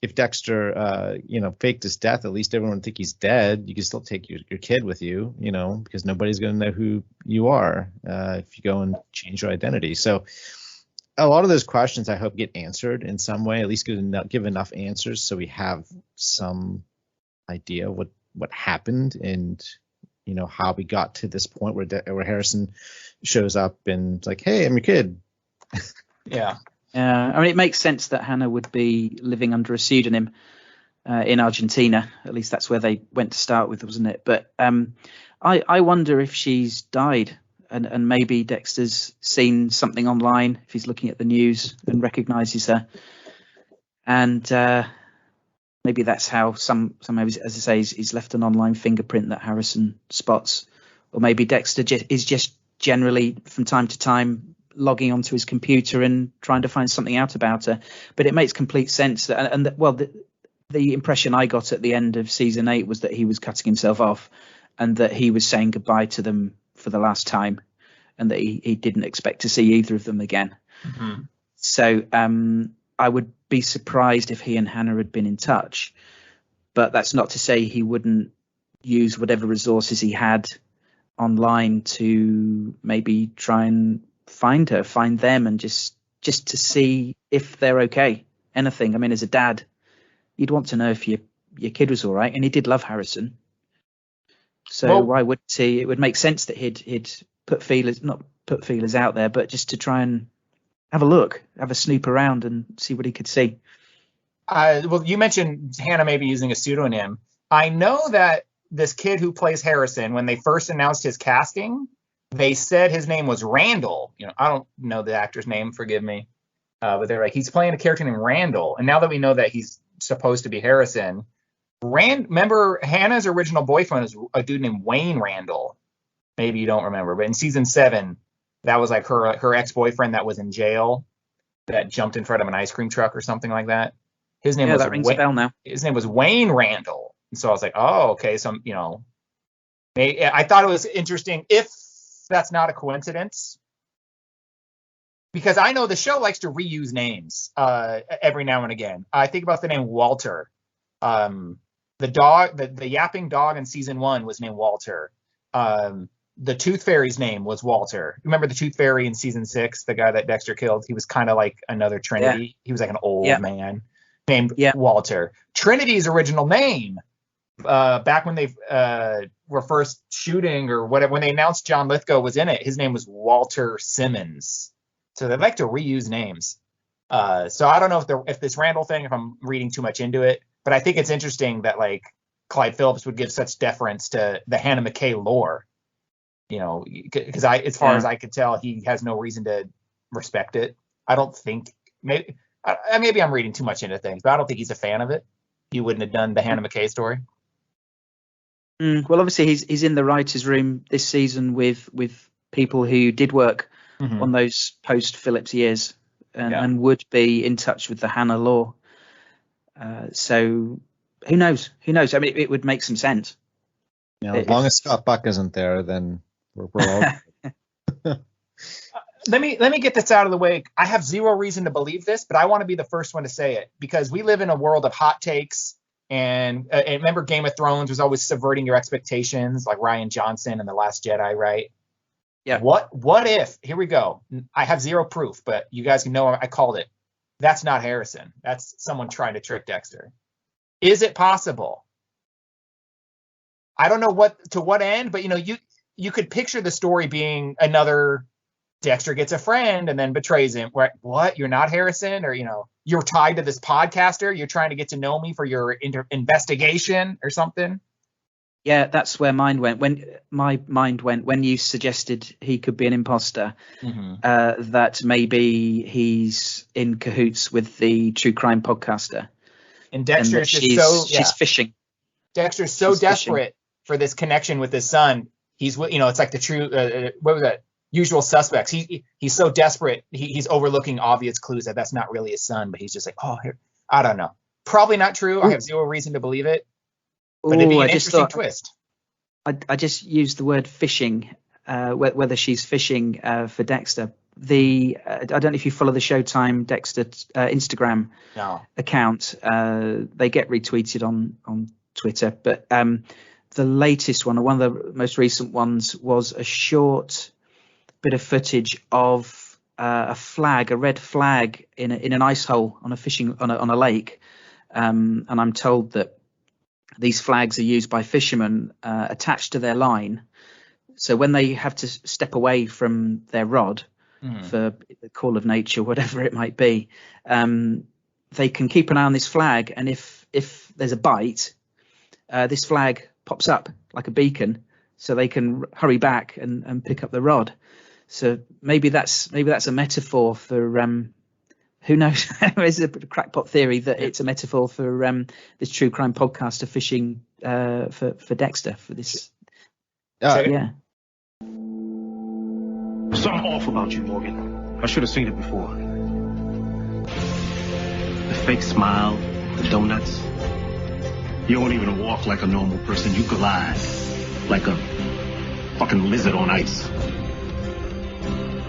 if Dexter, faked his death, at least everyone would think he's dead. You can still take your kid with you, because nobody's going to know who you are if you go and change your identity. So a lot of those questions I hope get answered in some way, at least give enough answers so we have some idea what happened and, how we got to this point where Harrison shows up and it's like, hey, I'm your kid. Yeah. I mean, it makes sense that Hannah would be living under a pseudonym in Argentina. At least that's where they went to start with, wasn't it? But I wonder if she's died and maybe Dexter's seen something online, if he's looking at the news and recognizes her. And maybe that's how somehow, as I say, he's left an online fingerprint that Harrison spots. Or maybe Dexter is just generally, from time to time, logging onto his computer and trying to find something out about her. But it makes complete sense that, the impression I got at the end of season 8 was that he was cutting himself off and that he was saying goodbye to them for the last time, and that he didn't expect to see either of them again. So I would be surprised if he and Hannah had been in touch, but that's not to say he wouldn't use whatever resources he had online to maybe try and find them, and just to see if they're okay. Anything. I mean, as a dad, you'd want to know if your kid was all right, and he did love Harrison. So why would he? It would make sense that he'd not put feelers out there, but just to try and have a snoop around and see what he could see. Well, you mentioned Hannah maybe using a pseudonym. I know that this kid who plays Harrison, when they first announced his casting, they said his name was Randall. I don't know the actor's name, forgive me. But they're like, he's playing a character named Randall. And now that we know that he's supposed to be Harrison, remember Hannah's original boyfriend is a dude named Wayne Randall. Maybe you don't remember, but in season 7, that was like her ex-boyfriend that was in jail, that jumped in front of an ice cream truck or something like that. His name was that rings a bell now. His name was Wayne Randall. And so I was like, oh, okay. So, I thought it was interesting if that's not a coincidence, because I know the show likes to reuse names every now and again. I think about the name Walter. The dog, the yapping dog in season 1 was named Walter. The Tooth Fairy's name was Walter. Remember the Tooth Fairy in season 6, the guy that Dexter killed? He was kind of like another Trinity. Yeah. He was like an old man named Walter. Trinity's original name, back when they were first shooting or whatever, when they announced John Lithgow was in it, his name was Walter Simmons. So they like to reuse names. So I don't know if this Randall thing, if I'm reading too much into it, but I think it's interesting that like Clyde Phillips would give such deference to the Hannah McKay lore. Because as far as I could tell, he has no reason to respect it. I don't think, maybe I'm reading too much into things, but I don't think he's a fan of it. He wouldn't have done the Hannah McKay story. Well, obviously he's in the writer's room this season with people who did work on those post Phillips years and would be in touch with the Hannah lore. So who knows? I mean, it would make some sense. As long as Scott Buck isn't there, then we're all. Let me get this out of the way. I have zero reason to believe this, but I want to be the first one to say it, because we live in a world of hot takes. And remember, Game of Thrones was always subverting your expectations, like Rian Johnson and The Last Jedi, right? Yeah. What if? Here we go. I have zero proof, but you guys can know I called it. that's not Harrison. That's someone trying to trick Dexter. Is it possible? I don't know what end, but you could picture the story being another Dexter gets a friend and then betrays him. What? You're not Harrison? Or, you're tied to this podcaster. You're trying to get to know me for your investigation or something. Yeah, that's where my mind went when you suggested he could be an imposter. That maybe he's in cahoots with the true crime podcaster. And Dexter's she's fishing. Dexter's so desperate for this connection with his son. He's, it's like the true, what was that? Usual Suspects. He's so desperate. He's overlooking obvious clues that that's not really his son, but he's just like, I don't know. Probably not true. I have zero reason to believe it. But it'd be an interesting twist. I just used the word fishing, whether she's fishing for Dexter. I don't know if you follow the Showtime Dexter Instagram account. They get retweeted on Twitter, but the latest one, or one of the most recent ones, was a short bit of footage of a red flag in an ice hole on a lake, and I'm told that these flags are used by fishermen attached to their line, so when they have to step away from their rod for the call of nature, whatever it might be, they can keep an eye on this flag, and if there's a bite, this flag pops up like a beacon, so they can hurry back and pick up the rod. So maybe that's a metaphor for who knows? There's a crackpot theory that it's a metaphor for this true crime podcaster fishing for Dexter for this. Yeah. Something off about you, Morgan. I should have seen it before. The fake smile, the donuts. You don't even walk like a normal person. You glide like a fucking lizard on ice.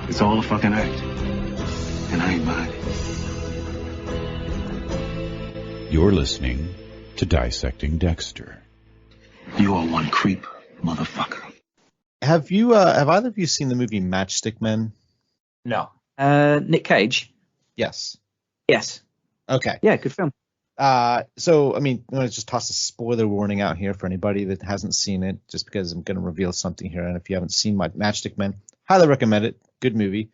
It's all a fucking act. And I ain't buying it. You're listening to Dissecting Dexter. You are one creep, motherfucker. Have either of you seen the movie Matchstick Men? No. Nick Cage? Yes. Yes. Okay. Yeah, good film. So, I mean, I'm going to just toss a spoiler warning out here for anybody that hasn't seen it, just because I'm going to reveal something here. And if you haven't seen my Matchstick Men, highly recommend it. Good movie.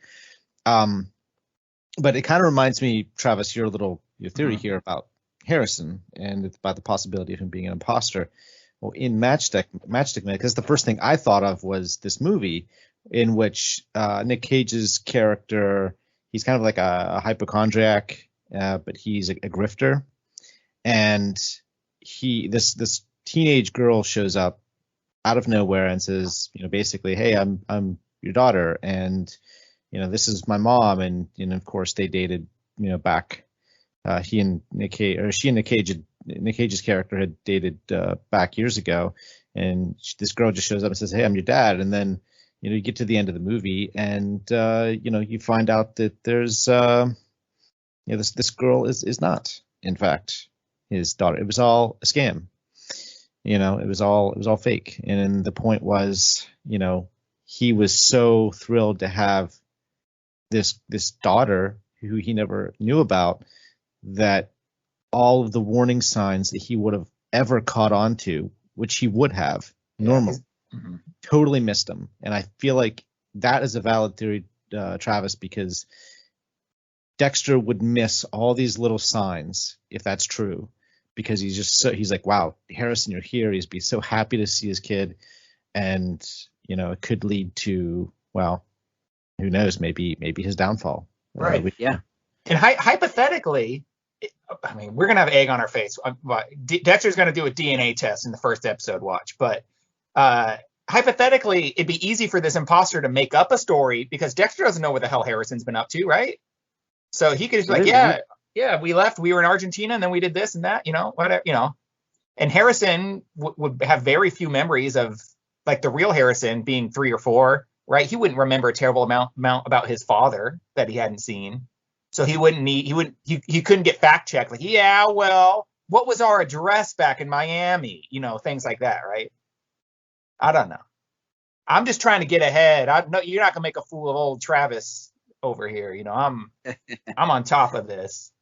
But it kind of reminds me, Travis, your theory here about Harrison and about the possibility of him being an imposter. Well, in Matchstick Men, because the first thing I thought of was this movie in which Nick Cage's character, he's kind of like a hypochondriac, but he's a grifter. And this teenage girl shows up out of nowhere and says, basically, hey, I'm your daughter, and this is my mom, and of course they dated, back. She and Nick Cage's character had dated back years ago, and this girl just shows up and says, hey, I'm your dad, and then you get to the end of the movie, and you find out that there's this girl is not, in fact, his daughter. It was all a scam. It was all fake. And the point was, he was so thrilled to have this daughter who he never knew about, that all of the warning signs that he would have ever caught on to, which he would have normally, totally missed them. And I feel like that is a valid theory, Travis, because Dexter would miss all these little signs if that's true, because he's like, wow, Harrison, you're here. He's be so happy to see his kid. And, it could lead to, well, who knows, maybe his downfall. Right. Yeah. And hypothetically, I mean, we're going to have egg on our face. Dexter's going to do a DNA test in the first episode watch. But hypothetically, it'd be easy for this imposter to make up a story, because Dexter doesn't know what the hell Harrison's been up to, right? So he could just be like, yeah, we left. We were in Argentina, and then we did this and that, whatever, And Harrison would have very few memories of, like, the real Harrison being 3 or 4, right? He wouldn't remember a terrible amount about his father that he hadn't seen. So he couldn't get fact checked. Like, yeah, well, what was our address back in Miami? Things like that, right? I don't know. I'm just trying to get ahead. You're not gonna make a fool of old Travis over here. I'm on top of this.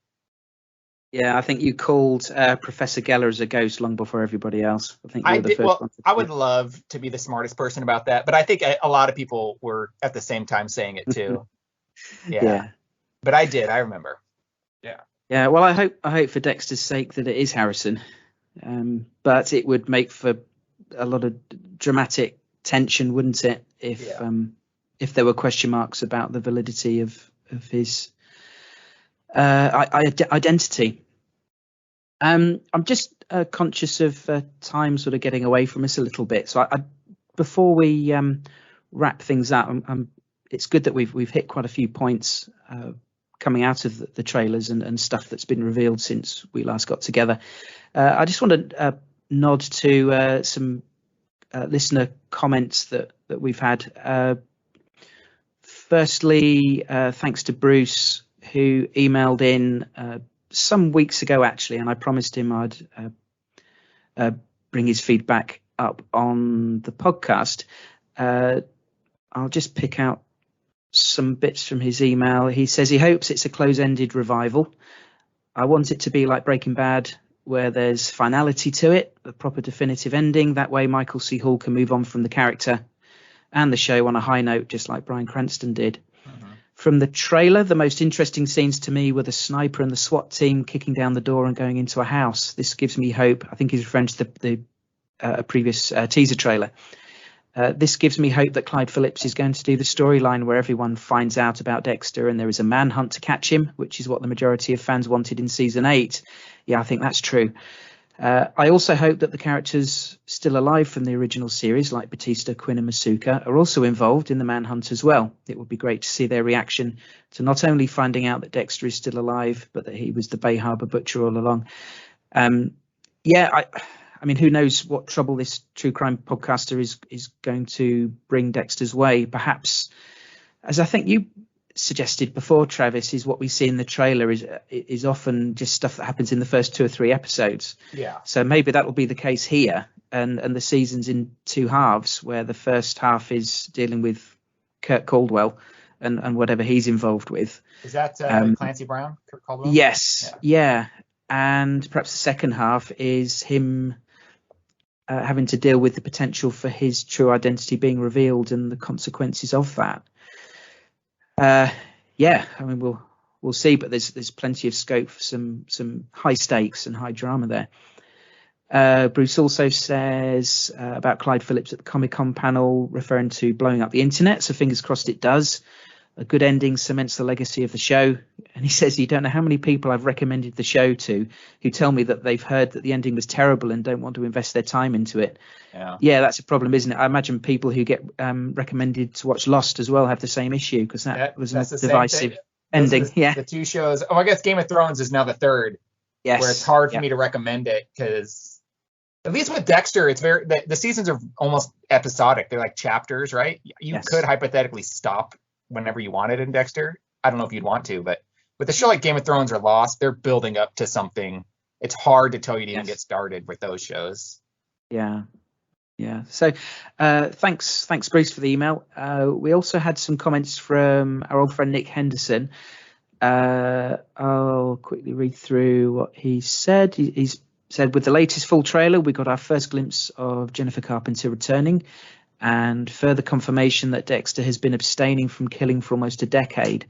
Yeah, I think you called Professor Geller as a ghost long before everybody else. I think you were the did. first Well, one to I would love to be the smartest person about that, but I think a lot of people were at the same time saying it too. Yeah. But I did. I remember. Yeah. Yeah. Well, I hope for Dexter's sake that it is Harrison, but it would make for a lot of dramatic tension, wouldn't it? If there were question marks about the validity of his identity. I'm just conscious of time sort of getting away from us a little bit. So before we wrap things up, it's good that we've hit quite a few points coming out of the trailers and stuff that's been revealed since we last got together. I just want to nod to some listener comments that we've had. Firstly, thanks to Bruce, who emailed in some weeks ago, actually, and I promised him I'd bring his feedback up on the podcast. I'll just pick out some bits from his email. He says he hopes it's a close-ended revival. I want it to be like Breaking Bad, where there's finality to it, a proper definitive ending. That way Michael C. Hall can move on from the character and the show on a high note, just like Bryan Cranston did. From the trailer, the most interesting scenes to me were the sniper and the SWAT team kicking down the door and going into a house. This gives me hope. I think he's referring to the previous teaser trailer. This gives me hope that Clyde Phillips is going to do the storyline where everyone finds out about Dexter and there is a manhunt to catch him, which is what the majority of fans wanted in season 8. Yeah, I think that's true. I also hope that the characters still alive from the original series, like Batista, Quinn and Masuka, are also involved in the manhunt as well. It would be great to see their reaction to not only finding out that Dexter is still alive, but that he was the Bay Harbor butcher all along. I mean, who knows what trouble this true crime podcaster is going to bring Dexter's way. Perhaps, as I think you suggested before, Travis, is what we see in the trailer is often just stuff that happens in the first 2 or 3 episodes. Yeah. So maybe that will be the case here, and the season's in 2 halves, where the first half is dealing with Kurt Caldwell and whatever he's involved with. Is that Clancy Brown, Kurt Caldwell? Yes. Yeah. And perhaps the second half is him having to deal with the potential for his true identity being revealed and the consequences of that. I mean, we'll see, but there's plenty of scope for some high stakes and high drama there. Bruce also says about Clyde Phillips at the Comic-Con panel, referring to blowing up the internet. So fingers crossed it does. A good ending cements the legacy of the show. And he says, you don't know how many people I've recommended the show to who tell me that they've heard that the ending was terrible and don't want to invest their time into it. Yeah, that's a problem, isn't it? I imagine people who get recommended to watch Lost as well have the same issue, because that was a divisive ending. The 2 shows. Oh, I guess Game of Thrones is now the 3rd. Yes. Where it's hard for me to recommend it, because at least with Dexter, it's the seasons are almost episodic. They're like chapters, right? You could hypothetically stop whenever you wanted in Dexter. I don't know if you'd want to, but with a show like Game of Thrones or Lost, they're building up to something. It's hard to tell you to even get started with those shows. Yeah. So thanks Bruce for the email. We also had some comments from our old friend Nick Henderson. I'll quickly read through what he said. He's said, with the latest full trailer, we got our first glimpse of Jennifer Carpenter returning, and further confirmation that Dexter has been abstaining from killing for almost a decade.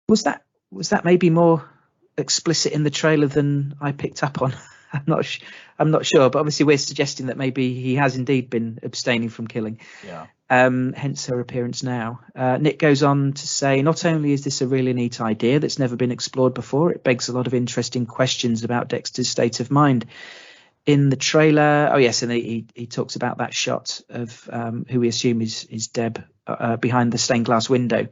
Was that maybe more explicit in the trailer than I picked up on? I'm not sure, but obviously we're suggesting that maybe he has indeed been abstaining from killing. Yeah. Hence her appearance now. Nick goes on to say, not only is this a really neat idea that's never been explored before, it begs a lot of interesting questions about Dexter's state of mind. In the trailer, and he talks about that shot of who we assume is Deb behind the stained glass window.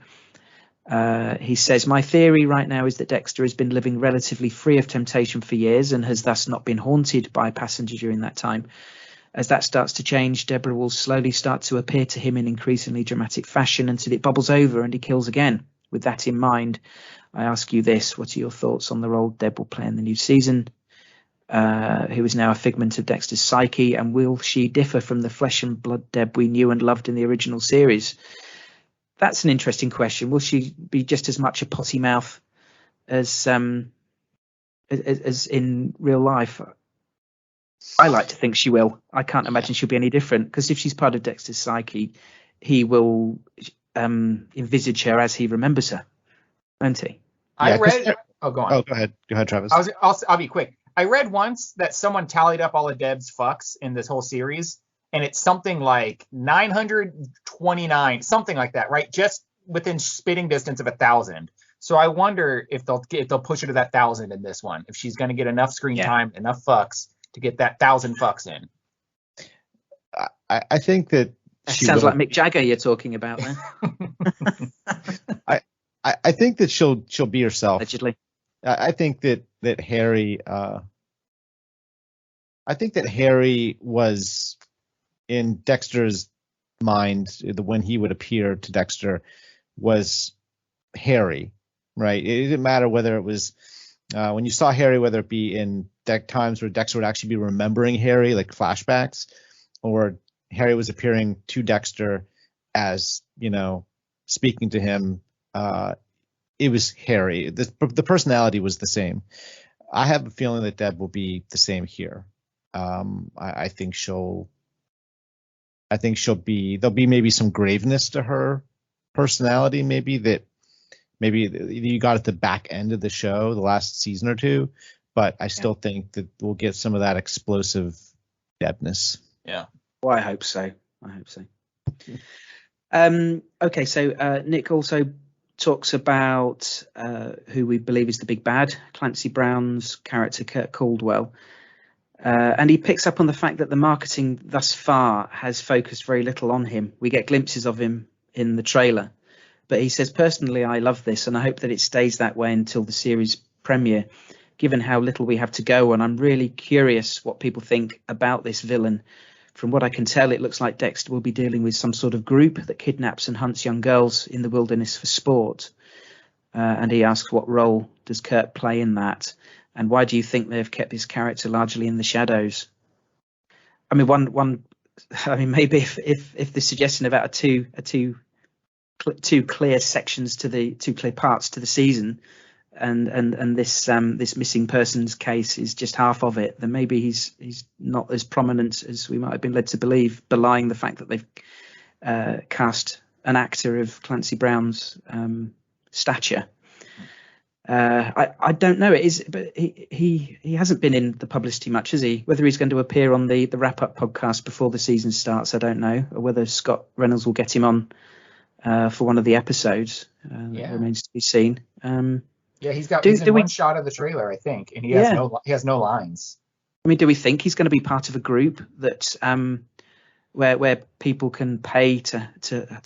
He says, my theory right now is that Dexter has been living relatively free of temptation for years and has thus not been haunted by a passenger during that time. As that starts to change, Deborah will slowly start to appear to him in increasingly dramatic fashion until it bubbles over and he kills again. With that in mind, I ask you this: what are your thoughts on the role Deb will play in the new season? Who is now a figment of Dexter's psyche, and will she differ from the flesh and blood Deb we knew and loved in the original series? That's an interesting question. Will she be just as much a potty mouth as in real life? I like to think she will. I can't imagine she'll be any different, because if she's part of Dexter's psyche, he will envisage her as he remembers her, won't he? I read. Oh, go on. Oh, go ahead, Travis. I'll be quick. I read once that someone tallied up all of Deb's fucks in this whole series, and it's something like 929, something like that, right? Just within spitting distance of 1,000. So I wonder if they'll push her to that 1,000 in this one, if she's going to get enough screen time, enough fucks to get that 1,000 fucks in. I think that sounds like Mick Jagger you're talking about there. I think that she'll be herself. Allegedly. I think that Harry. I think that Harry was in Dexter's mind when he would appear to Dexter was Harry, right? It didn't matter whether it was when you saw Harry, whether it be in times where Dexter would actually be remembering Harry, like flashbacks, or Harry was appearing to Dexter as, speaking to him. It was Harry. The personality was the same. I have a feeling that Deb will be the same here. I think she'll be. There'll be maybe some graveness to her personality, maybe you got at the back end of the show, the last season or two. But I still think that we'll get some of that explosive Debness. Yeah. Well, I hope so. Okay, so Nick also talks about who we believe is the big bad, Clancy Brown's character, Kurt Caldwell. And he picks up on the fact that the marketing thus far has focused very little on him. We get glimpses of him in the trailer. But he says, personally, I love this, and I hope that it stays that way until the series premiere, given how little we have to go. And I'm really curious what people think about this villain. From what I can tell, it looks like Dexter will be dealing with some sort of group that kidnaps and hunts young girls in the wilderness for sport. And he asks, what role does Kurt play in that? And why do you think they've kept this character largely in the shadows? I mean, maybe if the suggestion about two clear sections to the two clear parts to the season, and this missing persons case is just half of it, then maybe he's not as prominent as we might have been led to believe, belying the fact that they've cast an actor of Clancy Brown's stature. I don't know. But he hasn't been in the publicity much, has he? Whether he's going to appear on the wrap up podcast before the season starts, I don't know, or whether Scott Reynolds will get him on for one of the episodes. That remains to be seen. He's in one shot of the trailer, I think, and he has no lines. I mean, do we think he's going to be part of a group that where people can pay to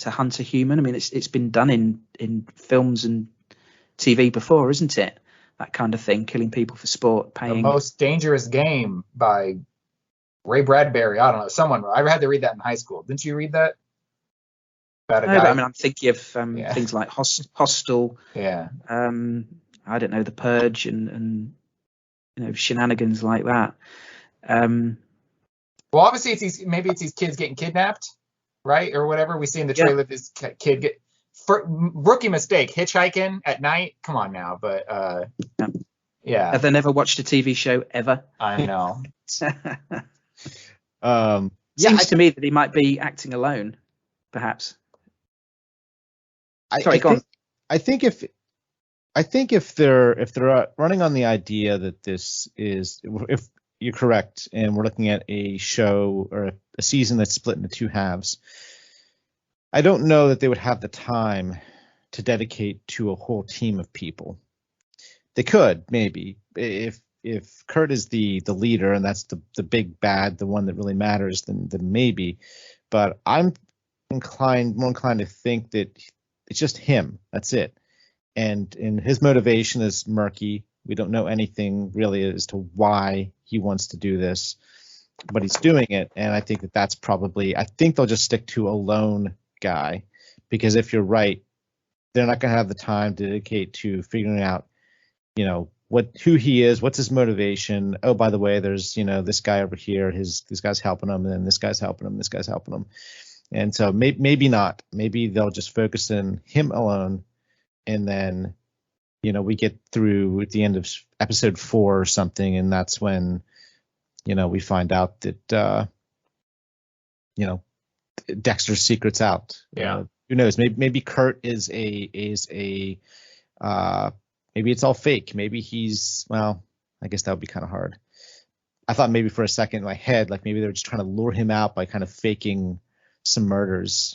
hunt a human? I mean, it's been done in films and TV before, isn't it? That kind of thing, killing people for sport, paying. The Most Dangerous Game by Ray Bradbury. I don't know, someone. I had to read that in high school. Didn't you read that? But I mean, I'm thinking of things like Hostel. Yeah. I don't know, The Purge and shenanigans like that. Well, obviously it's these kids getting kidnapped, right, or whatever. We see in the trailer this kid get rookie mistake, hitchhiking at night. Come on now, but yeah. Have they never watched a TV show ever? I know. Seems to me that he might be acting alone, perhaps. I think if they're running on the idea that this is, if you're correct, and we're looking at a show or a season that's split into two halves, I don't know that they would have the time to dedicate to a whole team of people. They could, maybe, if Kurt is the leader and that's the big bad, the one that really matters, then maybe. But I'm more inclined to think that it's just him. That's it. And his motivation is murky. We don't know anything really as to why he wants to do this, but he's doing it. And I think that's probably, I think they'll just stick to a lone guy, because if you're right, they're not going to have the time to dedicate to figuring out, who he is, what's his motivation. Oh, by the way, there's, this guy over here, this guy's helping him, and then this guy's helping him, this guy's helping him. And so maybe not. Maybe they'll just focus on him alone, and then, we get through at the end of episode 4 or something, and that's when, we find out that, Dexter's secret's out. Yeah. Who knows? Maybe Kurt is maybe it's all fake. Maybe he's, well, I guess that would be kind of hard. I thought maybe for a second in my head, like maybe they were just trying to lure him out by kind of faking some murders.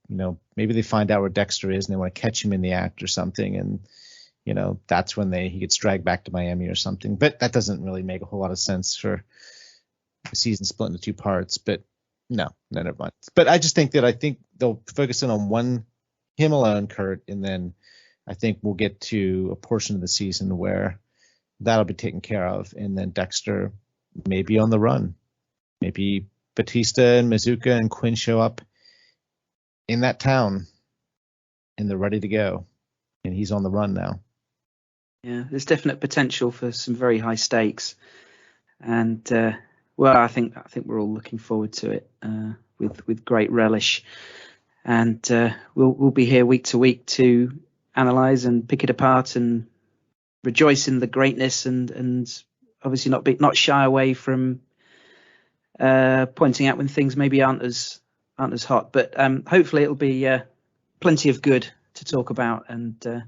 Maybe they find out where Dexter is and they want to catch him in the act or something, and that's when he gets dragged back to Miami or something. But that doesn't really make a whole lot of sense for the season split into 2 parts. But no, never mind. But I think they'll focus in on him alone, Kurt, and then I think we'll get to a portion of the season where that'll be taken care of, and then Dexter may be on the run. Maybe Batista and Mazuka and Quinn show up in that town, and they're ready to go, and he's on the run now. Yeah, there's definite potential for some very high stakes, and I think we're all looking forward to it with great relish, and we'll be here week to week to analyze and pick it apart and rejoice in the greatness, and obviously not shy away from pointing out when things maybe aren't as hot, but hopefully it'll be plenty of good to talk about, and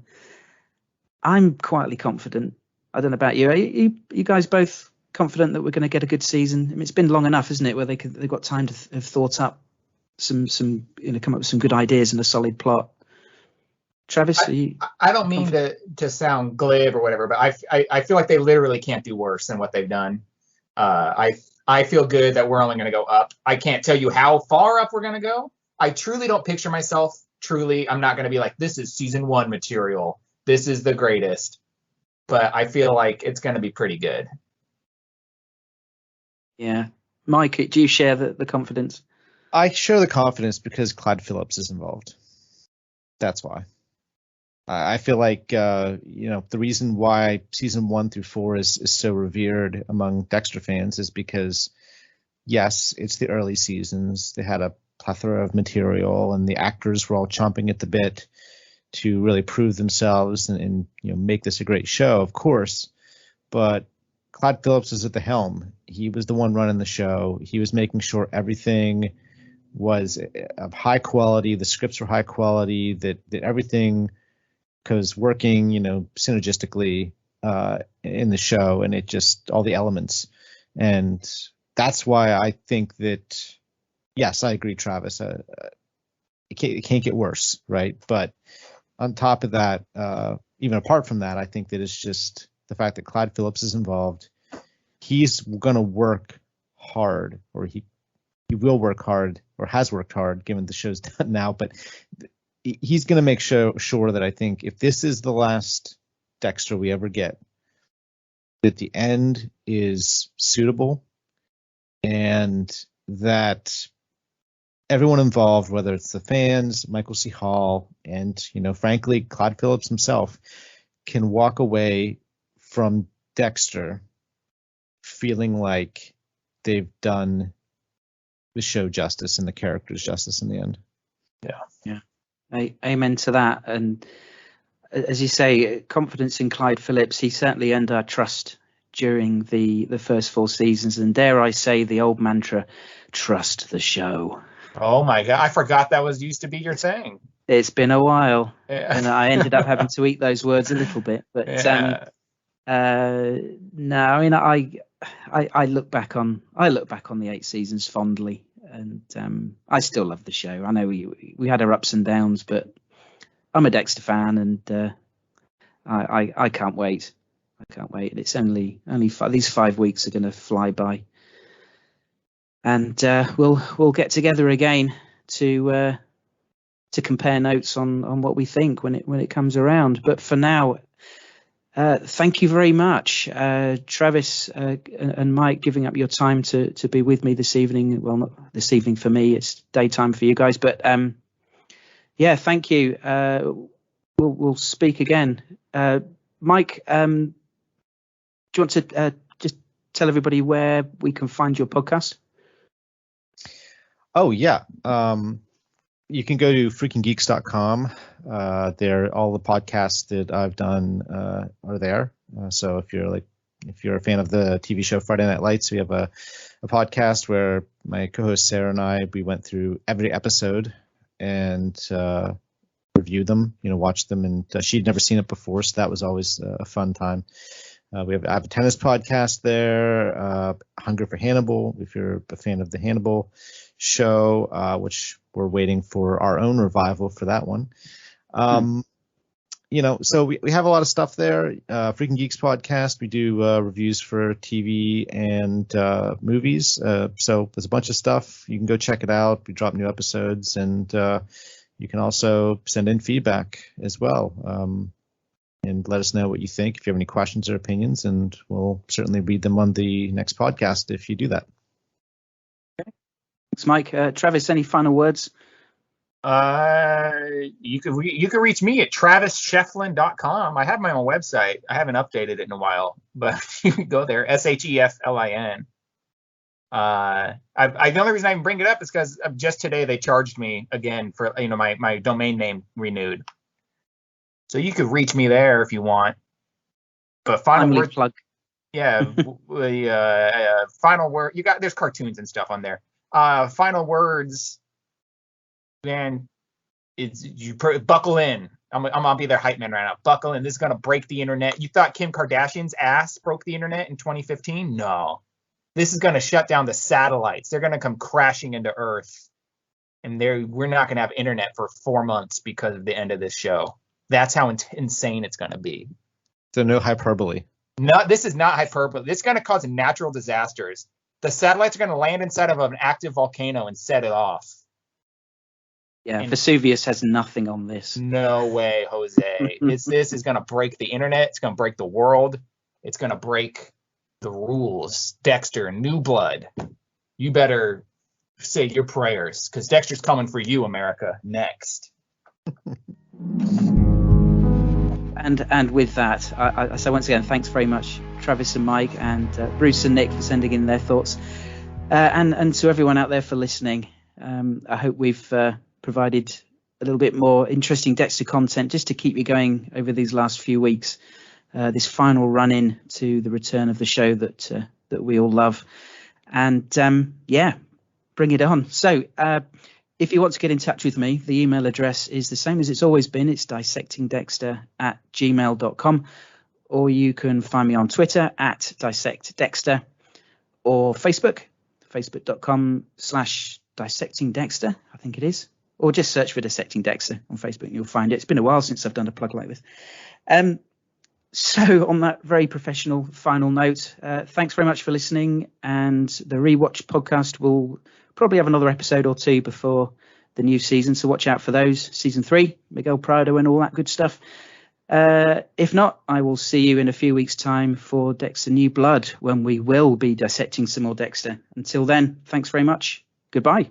I'm quietly confident. I don't know about you. Are you guys both confident that we're going to get a good season? I mean, it's been long enough, isn't it, where they've got time to have thought up some come up with some good ideas and a solid plot. Travis, I don't mean to sound glib or whatever, but I feel like they literally can't do worse than what they've done. I feel good that we're only going to go up. I can't tell you how far up we're going to go. I truly don't picture myself. I'm not going to be like, this is season 1 material. This is the greatest. But I feel like it's going to be pretty good. Yeah. Mike, do you share the confidence? I share the confidence because Clyde Phillips is involved. That's why. I feel like, the reason why season 1 through 4 is so revered among Dexter fans is because, yes, it's the early seasons. They had a plethora of material, and the actors were all chomping at the bit to really prove themselves and make this a great show, of course. But Clyde Phillips was at the helm. He was the one running the show. He was making sure everything was of high quality. The scripts were high quality. That everything was working, synergistically in the show, and it just all the elements. And that's why I think that, yes, I agree, Travis. It can't get worse, right? But on top of that, even apart from that, I think that it's just the fact that Clyde Phillips is involved. He's going to work hard, or he will work hard, or has worked hard, given the show's done now. But he's going to make sure that I think if this is the last Dexter we ever get, that the end is suitable, and that everyone involved, whether it's the fans, Michael C. Hall, and, frankly, Clyde Phillips himself, can walk away from Dexter feeling like they've done the show justice and the characters justice in the end. Yeah. Amen to that. And as you say, confidence in Clyde Phillips, he certainly earned our trust during the first 4 seasons. And dare I say the old mantra, trust the show. Oh my God, I forgot that used to be your thing. It's been a while, yeah. And I ended up having to eat those words a little bit. But yeah. no, I mean, I look back on the 8 seasons fondly, and I still love the show. I know we had our ups and downs, but I'm a Dexter fan, and I can't wait. I can't wait. It's only these 5 weeks are going to fly by. And we'll get together again to compare notes on what we think when it comes around. But for now, thank you very much, Travis and Mike, giving up your time to be with me this evening. Well, not this evening for me; it's daytime for you guys. But yeah, thank you. We'll speak again. Mike, do you want to just tell everybody where we can find your podcast? Oh, yeah. You can go to freakinggeeks.com. There, all the podcasts that I've done are there. So if you're a fan of the TV show Friday Night Lights, we have a podcast where my co-host Sarah and I, we went through every episode and reviewed them, watched them, and she'd never seen it before, so that was always a fun time. I have a tennis podcast there, Hunger for Hannibal, if you're a fan of the Hannibal show, which we're waiting for our own revival for that one. So we have a lot of stuff there. Freaking Geeks podcast, we do reviews for TV and movies. So there's a bunch of stuff. You can go check it out. We drop new episodes, and you can also send in feedback as well. And let us know what you think, if you have any questions or opinions, and we'll certainly read them on the next podcast if you do that. Okay. Thanks, Mike. Travis, any final words? You can reach me at travisschefflin.com. I have my own website. I haven't updated it in a while, but you can go there. Schefflin. The only reason I even bring it up is because just today they charged me again for my domain name renewed. So you could reach me there if you want. But final word plug. Yeah, final word. There's cartoons and stuff on there. Final words. Man, buckle in. I'm gonna be their hype man right now. Buckle in. This is gonna break the internet. You thought Kim Kardashian's ass broke the internet in 2015? No. This is gonna shut down the satellites. They're gonna come crashing into Earth, and we're not gonna have internet for 4 months because of the end of this show. That's how insane it's gonna be. So no hyperbole. No, this is not hyperbole. This is gonna cause natural disasters. The satellites are gonna land inside of an active volcano and set it off. Yeah, Vesuvius has nothing on this. No way, Jose. This is going to break the internet. It's going to break the world. It's going to break the rules. Dexter, New Blood. You better say your prayers, because Dexter's coming for you, America, next. And with that, I say once again, thanks very much, Travis and Mike, and Bruce and Nick for sending in their thoughts. And to everyone out there for listening. I hope we've provided a little bit more interesting Dexter content just to keep you going over these last few weeks. This final run in to the return of the show that we all love. And bring it on. So if you want to get in touch with me, the email address is the same as it's always been. It's dissectingdexter@gmail.com, or you can find me on Twitter @dissectdexter, or facebook.com/dissectingdexter, I think it is. Or just search for Dissecting Dexter on Facebook and you'll find it. It's been a while since I've done a plug like this. So on that very professional final note, thanks very much for listening. And the Rewatch podcast will probably have another episode or two before the new season. So watch out for those. Season 3, Miguel Prado and all that good stuff. If not, I will see you in a few weeks' time for Dexter New Blood, when we will be dissecting some more Dexter. Until then, thanks very much. Goodbye.